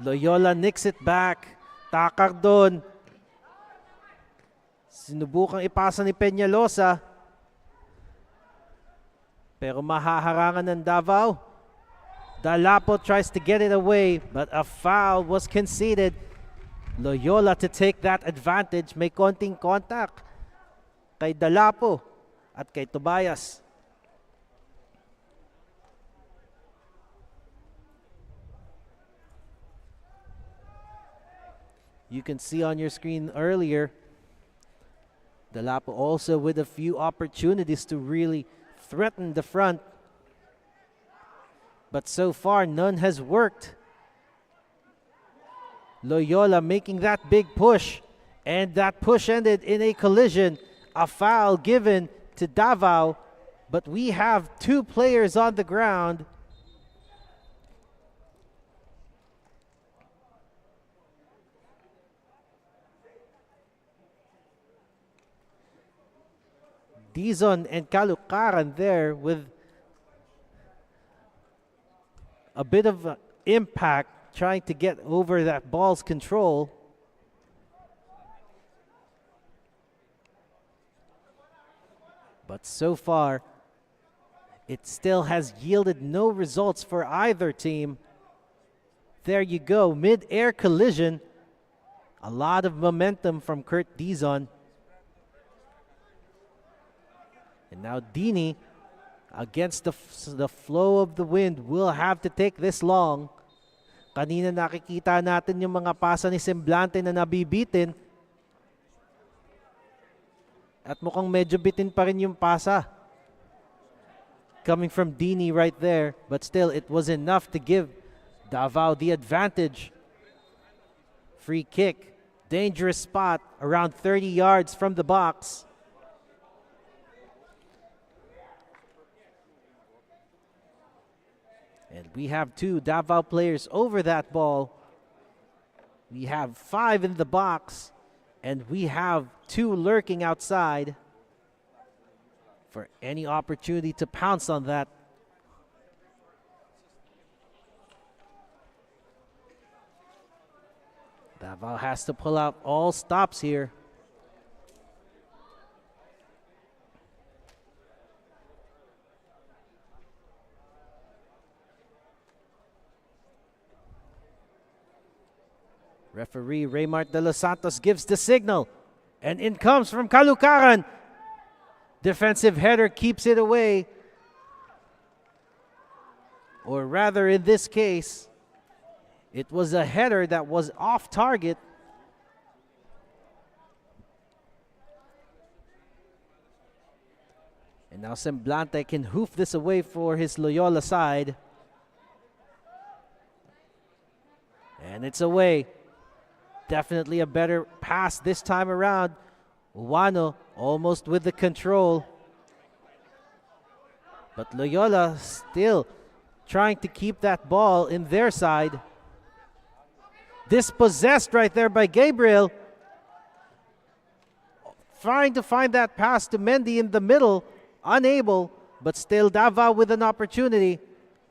Speaker 4: Loyola nicks it back. Takar doon. Sinubukang ipasa ni Peñalosa. Pero mahaharangan ng Davao. Dalapo tries to get it away, but a foul was conceded. Loyola to take that advantage. May konting contact kay Dalapo at kay Tobias. You can see on your screen earlier, Dalapo also with a few opportunities to really threaten the front. But so far, none has worked. Loyola making that big push, and that push ended in a collision. A foul given to Davao, but we have two players on the ground. Dizon and Kalukaran there with a bit of impact trying to get over that ball's control. But so far, it still has yielded no results for either team. There you go, mid-air collision. A lot of momentum from Kurt Dizon. And now Dini, against the flow of the wind, will have to take this long. Kanina nakikita natin yung mga pasa ni Semblante na nabibitin. At mukhang medyo bitin pa rin yung pasa. Coming from Dini right there. But still, it was enough to give Davao the advantage. Free kick. Dangerous spot around 30 yards from the box. And we have two Davao players over that ball. We have 5 in the box. And we have 2 lurking outside for any opportunity to pounce on that. Davao has to pull out all stops here. Referee Raymart de los Santos gives the signal. And in comes from Kalukaran. Defensive header keeps it away. Or rather, in this case, it was a header that was off target. And now Semblante can hoof this away for his Loyola side. And it's away. Definitely a better pass this time around. Uwano almost with the control. But Loyola still trying to keep that ball in their side. Dispossessed right there by Gabriel. Trying to find that pass to Mendy in the middle. Unable, but still Davao with an opportunity.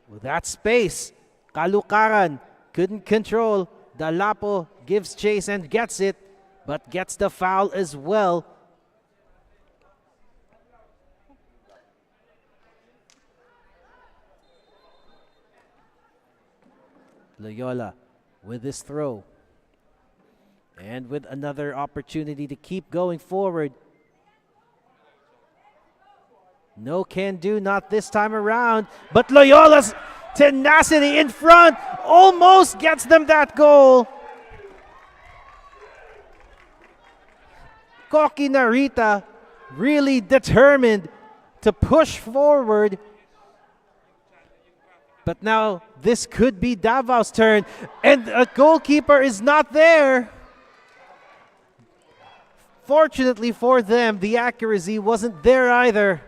Speaker 4: With that space, Kalukaran couldn't control. Dalapo gives chase and gets it, but gets the foul as well. Loyola with this throw. And with another opportunity to keep going forward. No can do, not this time around. But Loyola's tenacity in front almost gets them that goal. Koki Narita really determined to push forward. But now this could be Davao's turn. And a goalkeeper is not there. Fortunately for them, the accuracy wasn't there either.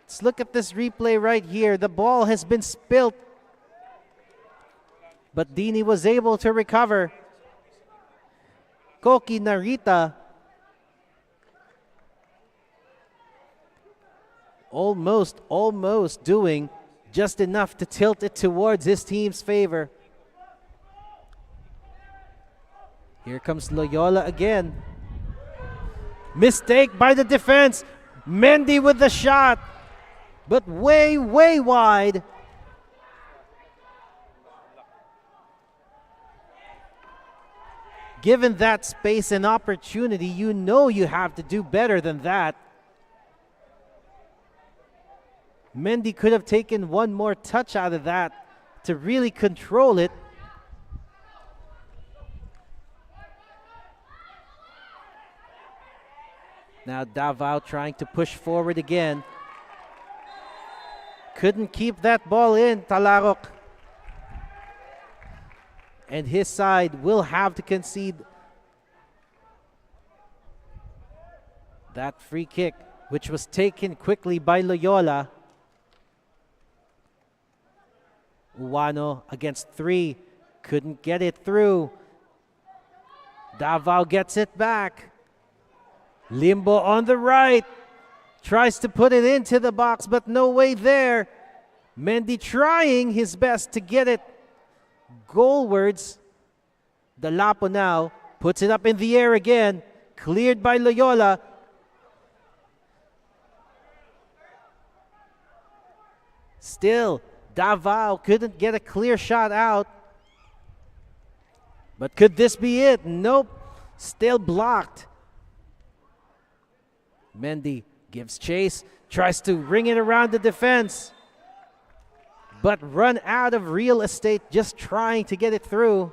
Speaker 4: Let's look at this replay right here. The ball has been spilt, but Dini was able to recover. Koki Narita almost doing just enough to tilt it towards his team's favor. Here comes Loyola again. Mistake by the defense. Mendy with the shot, but way, way wide. Given that space and opportunity, you know you have to do better than that. Mendy could have taken one more touch out of that to really control it. Now Davao trying to push forward again. Couldn't keep that ball in, Talarok. And his side will have to concede that free kick, which was taken quickly by Loyola. Uwano against 3. Couldn't get it through. Davao gets it back. Limbo on the right. Tries to put it into the box, but no way there. Mendy trying his best to get it goalwards. The Lapo now puts it up in the air again. Cleared by Loyola. Still, Davao couldn't get a clear shot out. But could this be it? Nope. Still blocked. Mendy gives chase, tries to ring it around the defense, but run out of real estate just trying to get it through.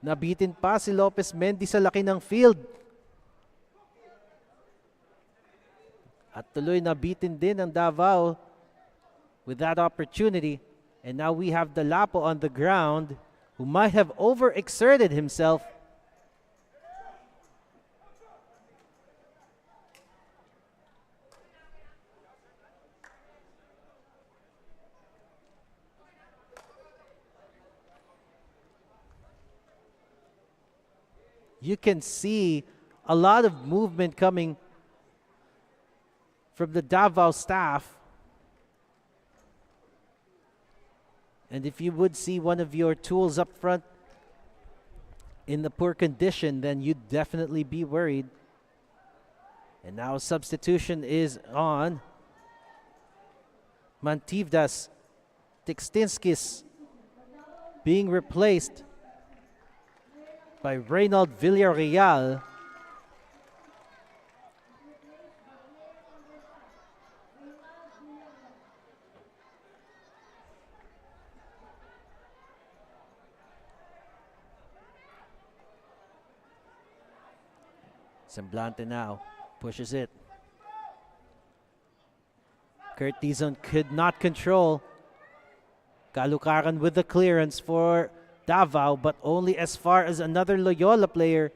Speaker 4: Nabitin pa si Lopez Mendy sa laki ng field. At tuloy nabitin din ang Davao with that opportunity. And now we have the Lapo on the ground who might have overexerted himself. You can see a lot of movement coming from the Davao staff. And if you would see one of your tools up front in the poor condition, then you'd definitely be worried. And now substitution is on. Mantivdas, Textinskis being replaced by Reynald Villarreal. Semblante now pushes it. Kurt Dizon could not control. Kalukaran with the clearance for Davao, but only as far as another Loyola player.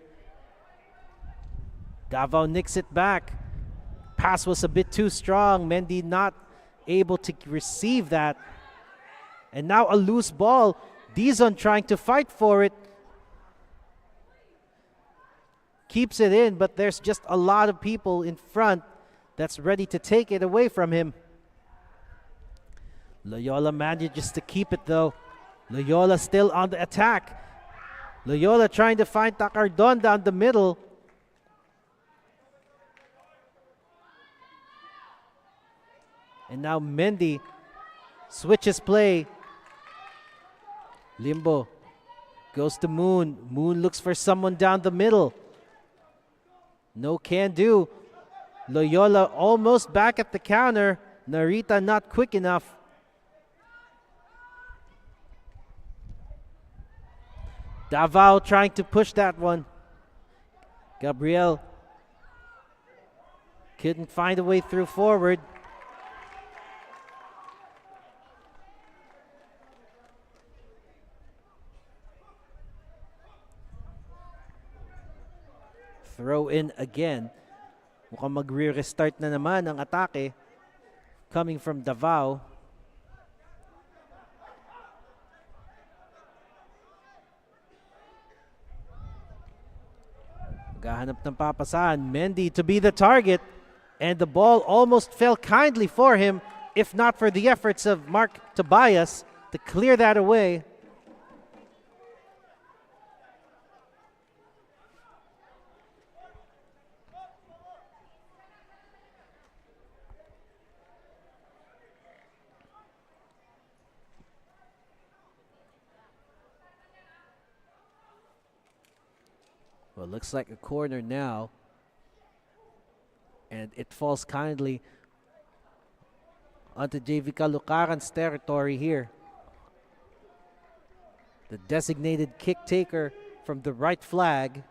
Speaker 4: Davao nicks it back. Pass was a bit too strong. Mendy not able to receive that. And now a loose ball. Dizon trying to fight for it. Keeps it in, but there's just a lot of people in front that's ready to take it away from him. Loyola manages to keep it though. Loyola still on the attack. Loyola trying to find Takardon down the middle. And now Mendy switches play. Limbo goes to Moon. Moon looks for someone down the middle. No can do. Loyola almost back at the counter. Narita not quick enough. Davao trying to push that one. Gabriel couldn't find a way through forward. Throw in again. Mukhang magre-restart na naman ang atake coming from Davao. Maghahanap ng papasahan. Mendy to be the target. And the ball almost fell kindly for him, if not for the efforts of Mark Tobias to clear that away. Well, looks like a corner now. And it falls kindly onto JV Caloocaran's territory here. The designated kick taker from the right flag.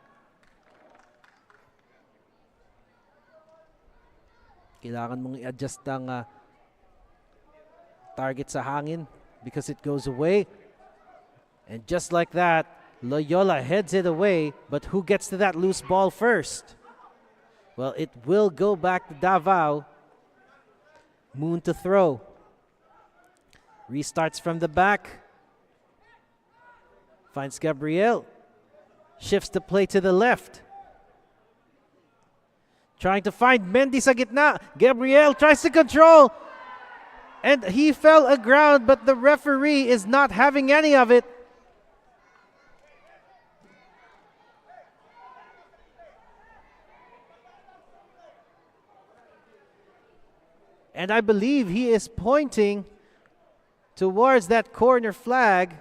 Speaker 4: Kailangan mong i-adjust ang target sa hangin because it goes away. And just like that, Loyola heads it away, but who gets to that loose ball first? Well, it will go back to Davao. Moon to throw. Restarts from the back. Finds Gabriel. Shifts the play to the left. Trying to find Mendy sa gitna. Gabriel tries to control. And he fell aground, but the referee is not having any of it. And I believe he is pointing towards that corner flag,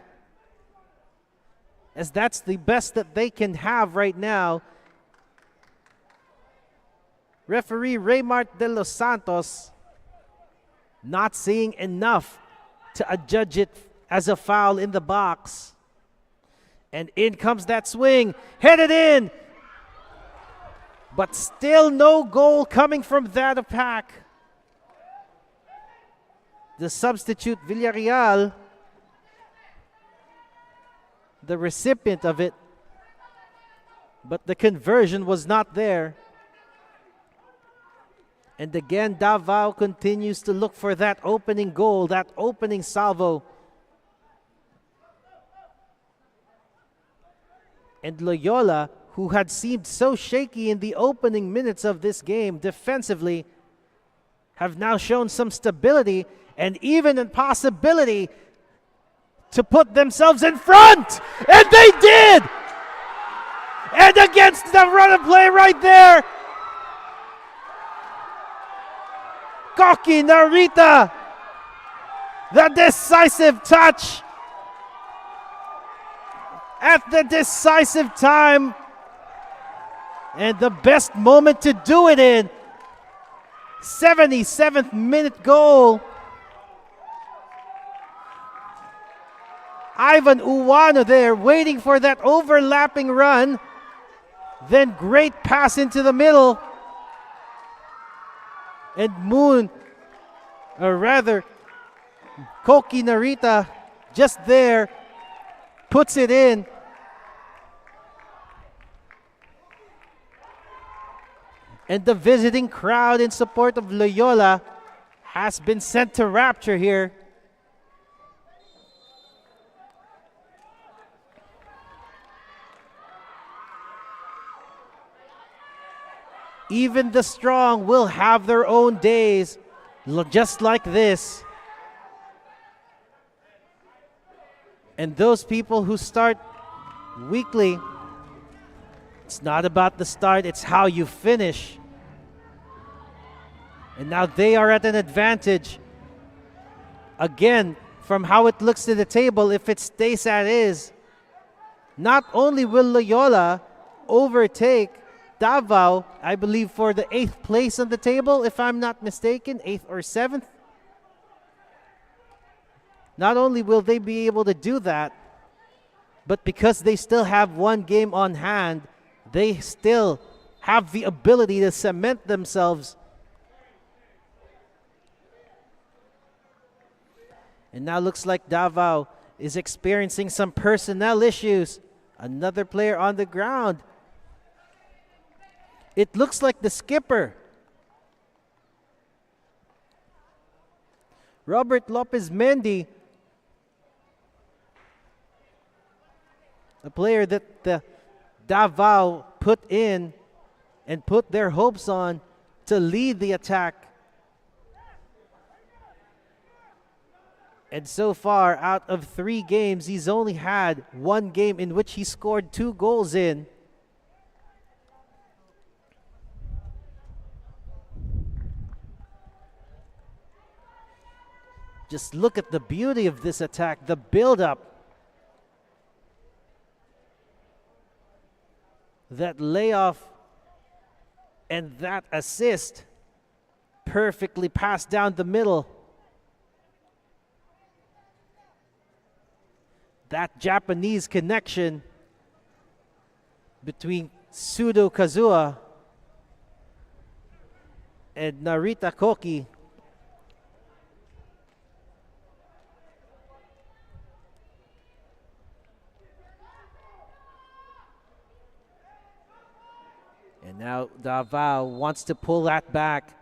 Speaker 4: as that's the best that they can have right now. Referee Raymart de los Santos not seeing enough to adjudge it as a foul in the box. And in comes that swing, headed in. But still no goal coming from that attack. The substitute Villarreal, the recipient of it, but the conversion was not there. And again, Davao continues to look for that opening goal, that opening salvo. And Loyola, who had seemed so shaky in the opening minutes of this game defensively, have now shown some stability and even a possibility to put themselves in front. And they did! And against the run of play right there, Koki Narita, the decisive touch at the decisive time, and the best moment to do it in. 77th minute goal. Ivan Uwano there waiting for that overlapping run. Then great pass into the middle. And Moon, or rather, Koki Narita, just there, puts it in. And the visiting crowd in support of Loyola has been sent to rapture here. Even the strong will have their own days, just like this. And those people who start weakly, it's not about the start, it's how you finish. And now they are at an advantage. Again, from how it looks to the table, if it stays as is, not only will Loyola overtake Davao, I believe, for the 8th place on the table, if I'm not mistaken, 8th or 7th. Not only will they be able to do that, but because they still have one game on hand, they still have the ability to cement themselves. And now looks like Davao is experiencing some personnel issues. Another player on the ground. It looks like the skipper, Robert Lopez Mendy, a player that the Davao put in and put their hopes on to lead the attack. And so far, out of 3 games, he's only had 1 game in which he scored 2 goals in. Just look at the beauty of this attack, the build-up. That layoff and that assist perfectly passed down the middle. That Japanese connection between Sudo Kazuha and Narita Koki. And now Davao wants to pull that back.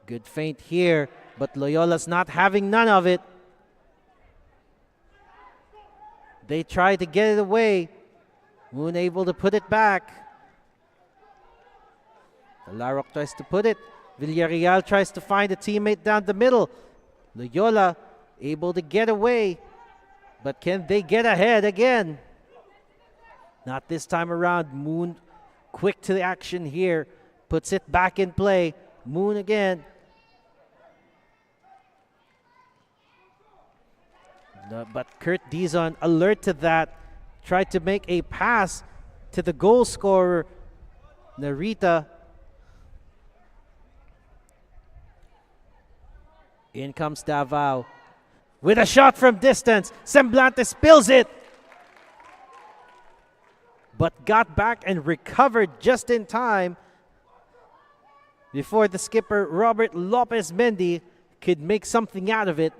Speaker 4: Good feint here, but Loyola's not having none of it. They try to get it away. Moon able to put it back. Talarok tries to put it. Villarreal tries to find a teammate down the middle. Loyola able to get away. But can they get ahead again? Not this time around. Moon quick to the action here. Puts it back in play. Moon again. No, but Kurt Dizon, alert to that, tried to make a pass to the goal scorer, Narita. In comes Davao with a shot from distance. Semblante spills it, but got back and recovered just in time before the skipper, Robert Lopez Mendy, could make something out of it.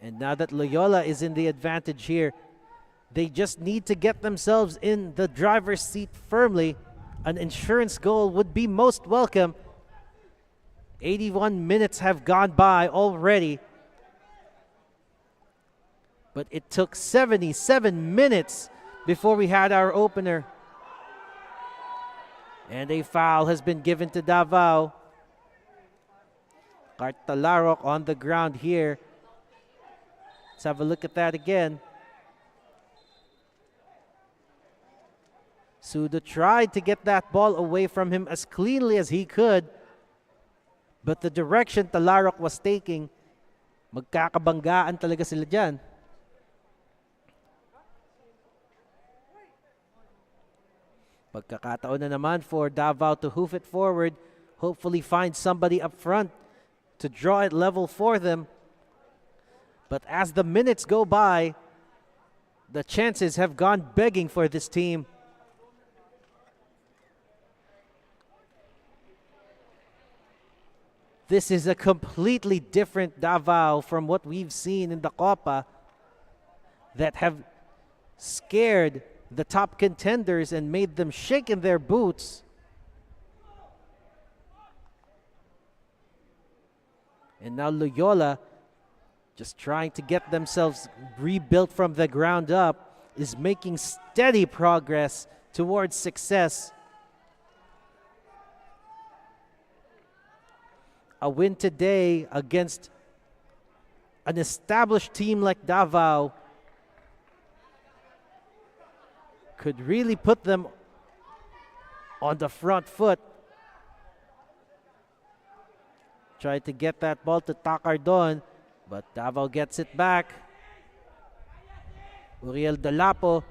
Speaker 4: And now that Loyola is in the advantage here, they just need to get themselves in the driver's seat firmly. An insurance goal would be most welcome. 81 minutes have gone by already. But it took 77 minutes before we had our opener. And a foul has been given to Davao. Talarok on the ground here. Let's have a look at that again. Sudo tried to get that ball away from him as cleanly as he could. But the direction Talarok was taking, magkakabanggaan talaga sila dyan. Pagkakataon na naman for Davao to hoof it forward. Hopefully find somebody up front to draw it level for them. But as the minutes go by, the chances have gone begging for this team. This is a completely different Davao from what we've seen in the Copa that have scared the top contenders and made them shake in their boots. And now Loyola, just trying to get themselves rebuilt from the ground up, is making steady progress towards success. A win today against an established team like Davao could really put them on the front foot. Tried to get that ball to Takardon, but Davao gets it back. Uriel Dalapo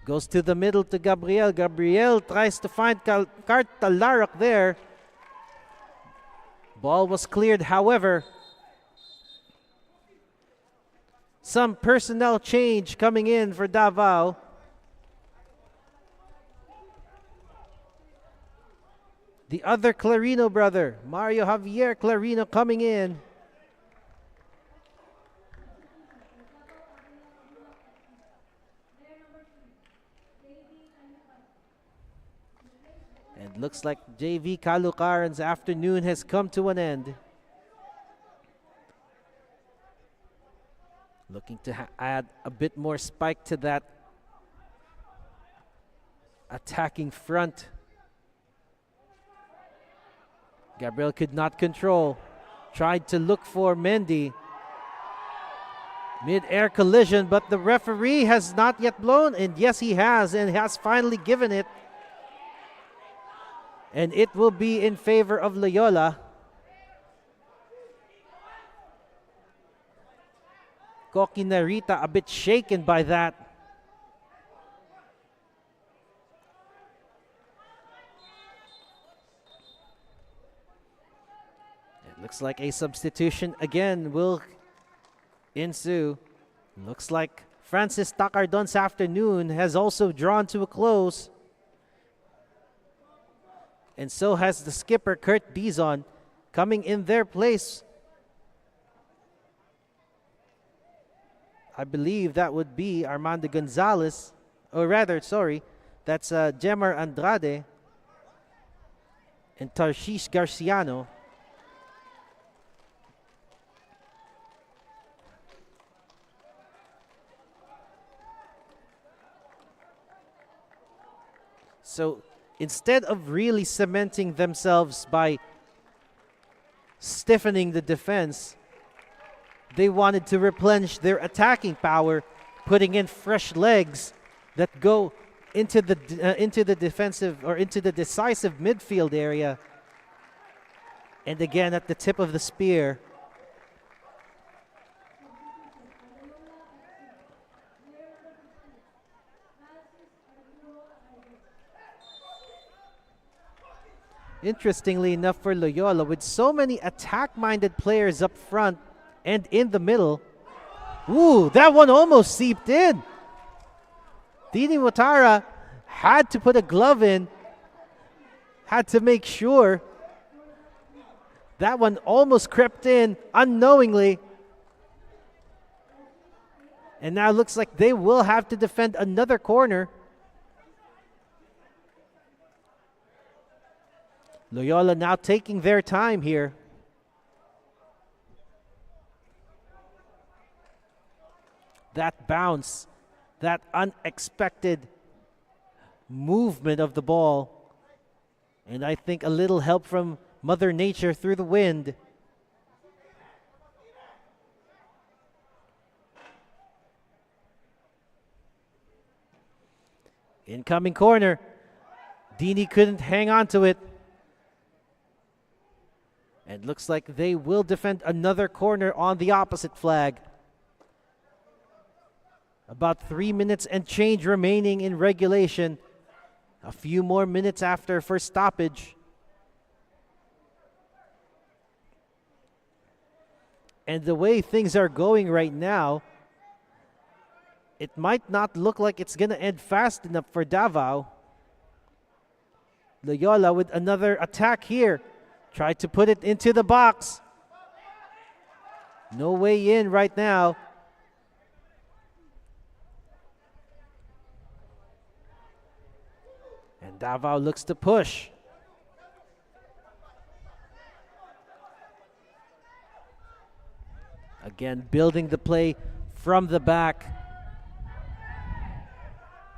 Speaker 4: goes to the middle to Gabriel. Gabriel tries to find Talarok there. Ball was cleared, however. Some personnel change coming in for Davao. The other Clarino brother, Mario Javier Clarino, coming in. And looks like JV Kalukaran's afternoon has come to an end. Looking to add a bit more spike to that attacking front. Gabriel could not control. Tried to look for Mendy. Mid-air collision, but the referee has not yet blown. And yes, he has, and has finally given it. And it will be in favor of Loyola. Koki Narita a bit shaken by that. It looks like a substitution again will ensue. Looks like Francis Takardon's afternoon has also drawn to a close. And so has the skipper, Kurt Dizon, coming in their place. I believe that would be Armando Gonzalez. Or rather, sorry, that's Jemar Andrade and Tarshish Garciano. So instead of really cementing themselves by stiffening the defense, they wanted to replenish their attacking power, putting in fresh legs that go into the defensive or into the decisive midfield area. And again at the tip of the spear. Interestingly enough for Loyola, with so many attack-minded players up front and in the middle. Ooh, that one almost seeped in. Dini Watara had to put a glove in, had to make sure. That one almost crept in unknowingly. And now it looks like they will have to defend another corner. Loyola now taking their time here. That bounce, that unexpected movement of the ball, and I think a little help from Mother Nature through the wind. Incoming corner. Dini couldn't hang on to it. And looks like they will defend another corner on the opposite flag. About 3 minutes and change remaining in regulation. A few more minutes after first stoppage. And the way things are going right now, it might not look like it's going to end fast enough for Davao. Loyola with another attack here. Tried to put it into the box. No way in right now. And Davao looks to push. Again, building the play from the back.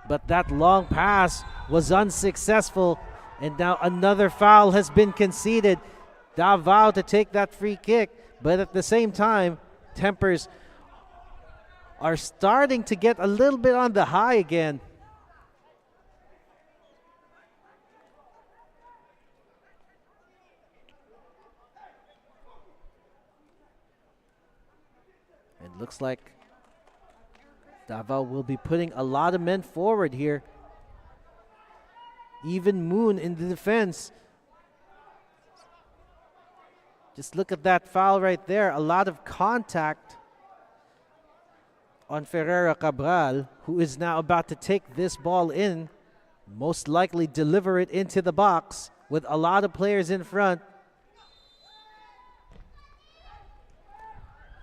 Speaker 4: But that long pass was unsuccessful. And now another foul has been conceded. Davao to take that free kick. But at the same time, tempers are starting to get a little bit on the high again. It looks like Davao will be putting a lot of men forward here. Even Moon in the defense. Just look at that foul right there. A lot of contact on Ferreira Cabral, who is now about to take this ball in. Most likely deliver it into the box with a lot of players in front.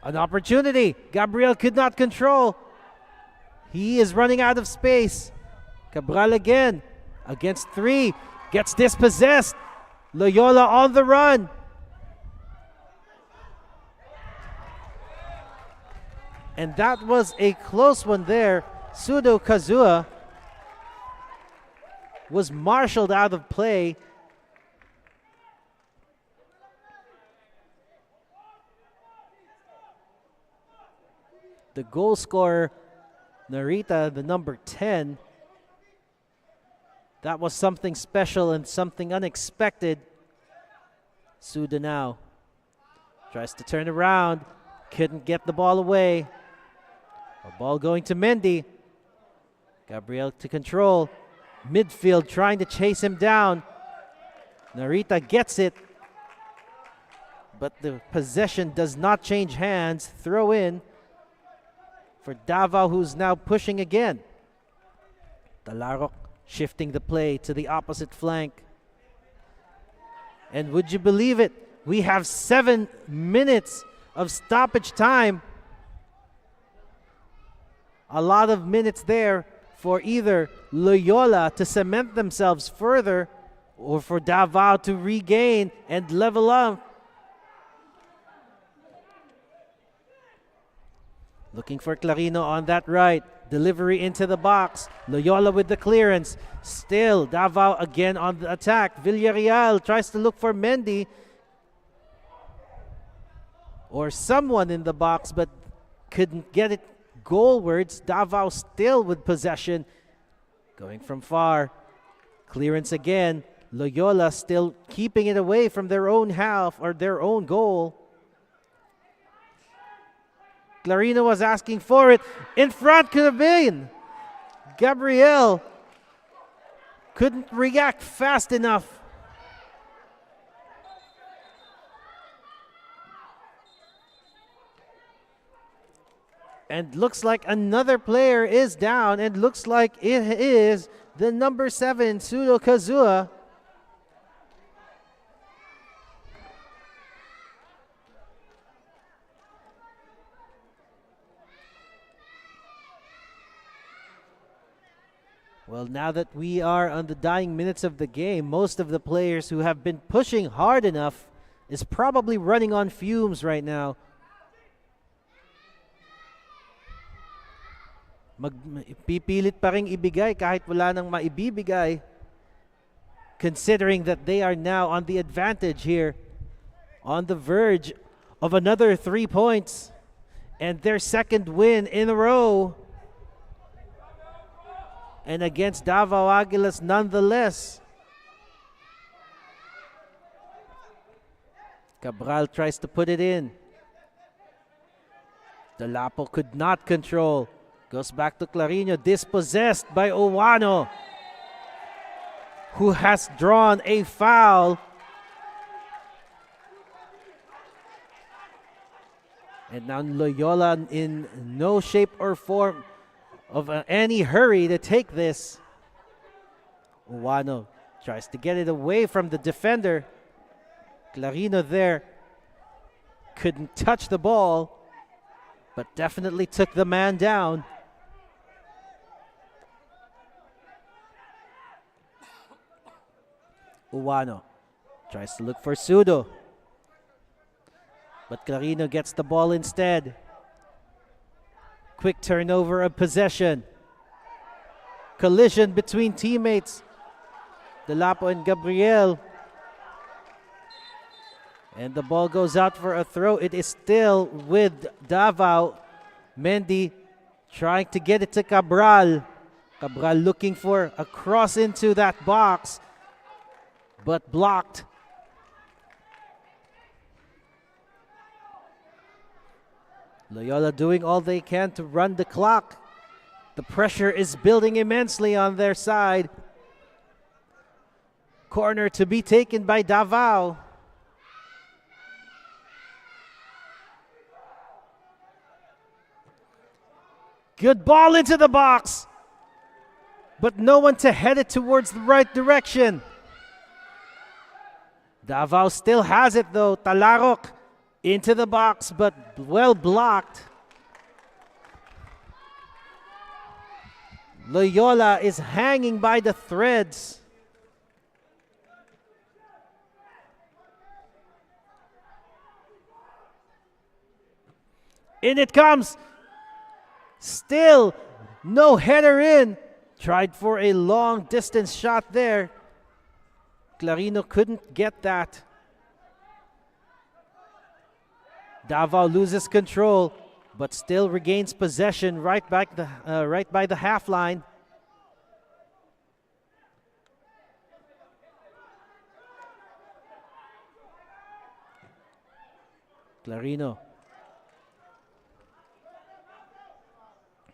Speaker 4: An opportunity. Gabriel could not control. He is running out of space. Cabral again. Against three, gets dispossessed. Loyola on the run. And that was a close one there. Sudo Kazua was marshaled out of play. The goal scorer, Narita, the number 10, that was something special and something unexpected. Suda now tries to turn around, couldn't get the ball away. A ball going to Mendy. Gabriel to control. Midfield trying to chase him down. Narita gets it, but the possession does not change hands. Throw in for Davao, who's now pushing again. Talarok shifting the play to the opposite flank. And would you believe it? We have 7 minutes of stoppage time. A lot of minutes there for either Loyola to cement themselves further or for Davao to regain and level up. Looking for Clarino on that right. Delivery into the box. Loyola with the clearance. Still, Davao again on the attack. Villarreal tries to look for Mendy or someone in the box, but couldn't get it goalwards. Davao still with possession. Going from far. Clearance again. Loyola still keeping it away from their own half or their own goal. Clarino was asking for it. In front could have been. Gabriel couldn't react fast enough. And looks like another player is down, and looks like it is the number 7, Sudo Kazua. Well, now that we are on the dying minutes of the game, most of the players who have been pushing hard enough is probably running on fumes right now. Pipilit pa ring ibigay kahit wala nang maibibigay, considering that they are now on the advantage here, on the verge of another 3 points and their second win in a row. And against Davao Aguilas nonetheless. Cabral tries to put it in. Delapo could not control. Goes back to Clarino, dispossessed by Owano, who has drawn a foul. And now Loyola in no shape or form of any hurry to take this. Owano tries to get it away from the defender. Clarino there couldn't touch the ball, but definitely took the man down. Owano tries to look for Sudo, but Clarino gets the ball instead. Quick turnover of possession. Collision between teammates. Delapo and Gabriel. And the ball goes out for a throw. It is still with Davao. Mendy trying to get it to Cabral. Cabral looking for a cross into that box, but blocked. Loyola doing all they can to run the clock. The pressure is building immensely on their side. Corner to be taken by Davao. Good ball into the box, but no one to head it towards the right direction. Davao still has it though. Talarok into the box, but well blocked. Loyola is hanging by the threads. In it comes. Still no header in. Tried for a long distance shot there. Clarino couldn't get that. Davao loses control, but still regains possession right by the half line. Clarino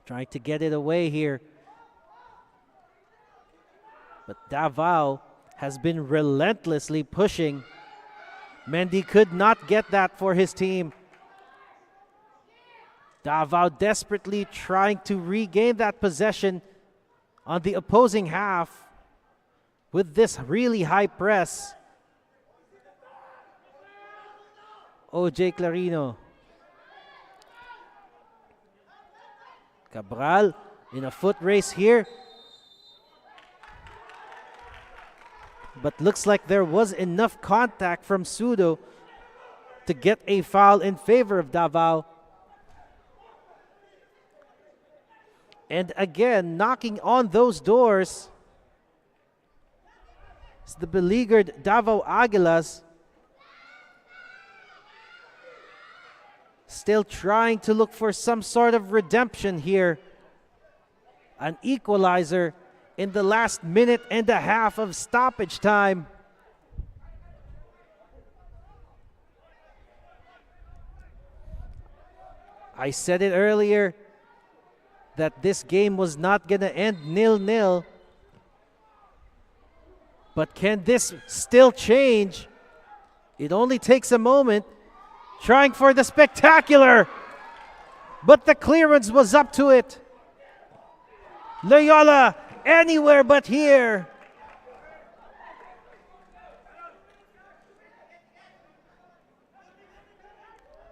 Speaker 4: trying to get it away here. But Davao has been relentlessly pushing. Mendy could not get that for his team. Davao desperately trying to regain that possession on the opposing half with this really high press. OJ Clarino. Cabral in a foot race here. But looks like there was enough contact from Sudo to get a foul in favor of Davao. And again, knocking on those doors is the beleaguered Davao Aguilas. Still trying to look for some sort of redemption here. An equalizer in the last minute and a half of stoppage time. I said it earlier that this game was not going to end 0-0. But can this still change? It only takes a moment. Trying for the spectacular, but the clearance was up to it. Loyola, anywhere but here.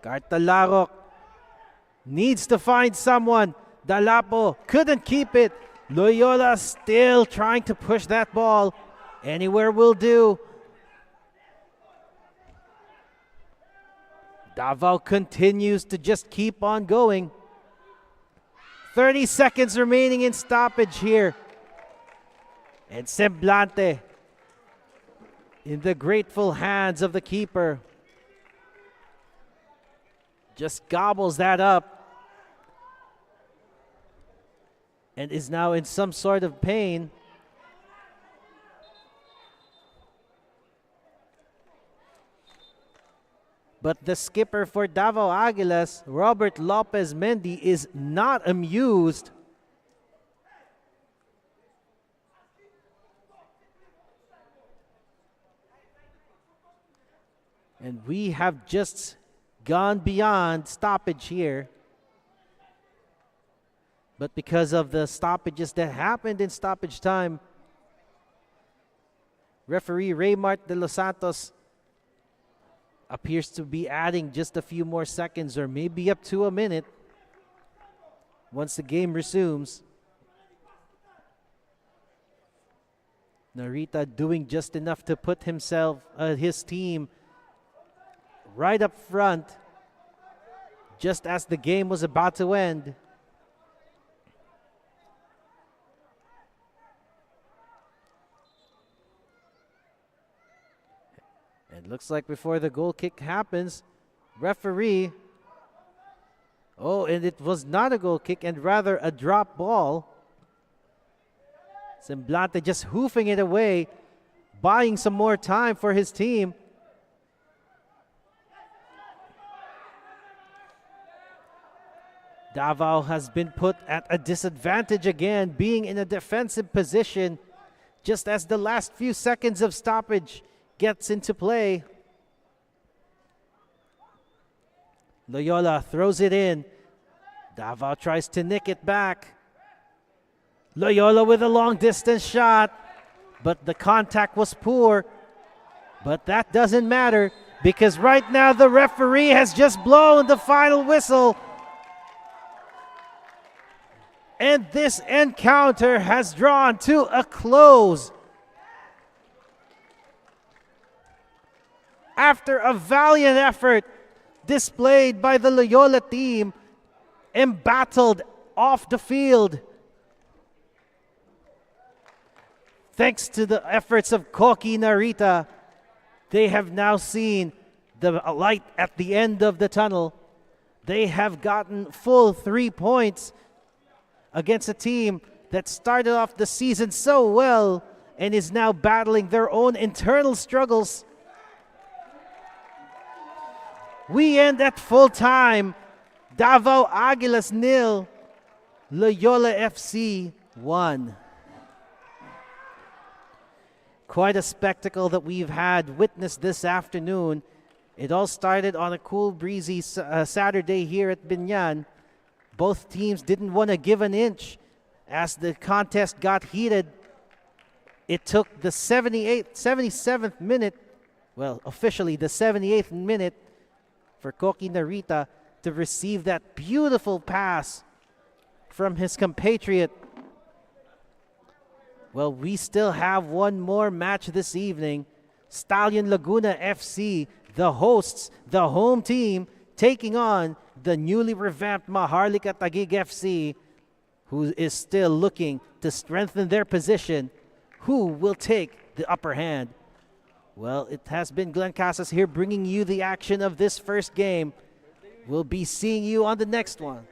Speaker 4: Cartalarok needs to find someone. Dalapo couldn't keep it. Loyola still trying to push that ball. Anywhere will do. Davao continues to just keep on going. 30 seconds remaining in stoppage here. And Semblante in the grateful hands of the keeper. Just gobbles that up. And is now in some sort of pain. But the skipper for Davao Aguilas, Robert Lopez Mendy, is not amused. And we have just gone beyond stoppage here. But because of the stoppages that happened in stoppage time, referee Raymart de los Santos appears to be adding just a few more seconds or maybe up to a minute once the game resumes. Narita doing just enough to put his team right up front just as the game was about to end. It looks like before the goal kick happens, referee, and it was not a goal kick and rather a drop ball. Semblante just hoofing it away, buying some more time for his team. Davao has been put at a disadvantage again, being in a defensive position just as the last few seconds of stoppage gets into play. Loyola throws it in. Davao tries to nick it back. Loyola with a long distance shot, but the contact was poor. But that doesn't matter because right now the referee has just blown the final whistle. And this encounter has drawn to a close. After a valiant effort displayed by the Loyola team, embattled off the field, thanks to the efforts of Koki Narita, they have now seen the light at the end of the tunnel. They have gotten full 3 points against a team that started off the season so well and is now battling their own internal struggles. We end at full time. Davao Aguilas 0, Loyola FC 1. Quite a spectacle that we've had witnessed this afternoon. It all started on a cool, breezy Saturday here at Binyan. Both teams didn't want to give an inch as the contest got heated. It took the 77th minute, well, officially the 78th minute, for Koki Narita to receive that beautiful pass from his compatriot. Well, we still have one more match this evening. Stallion Laguna FC, the hosts, the home team, taking on the newly revamped Maharlika Taguig FC, who is still looking to strengthen their position. Who will take the upper hand? Well, it has been Glenn Casas here bringing you the action of this first game. We'll be seeing you on the next one.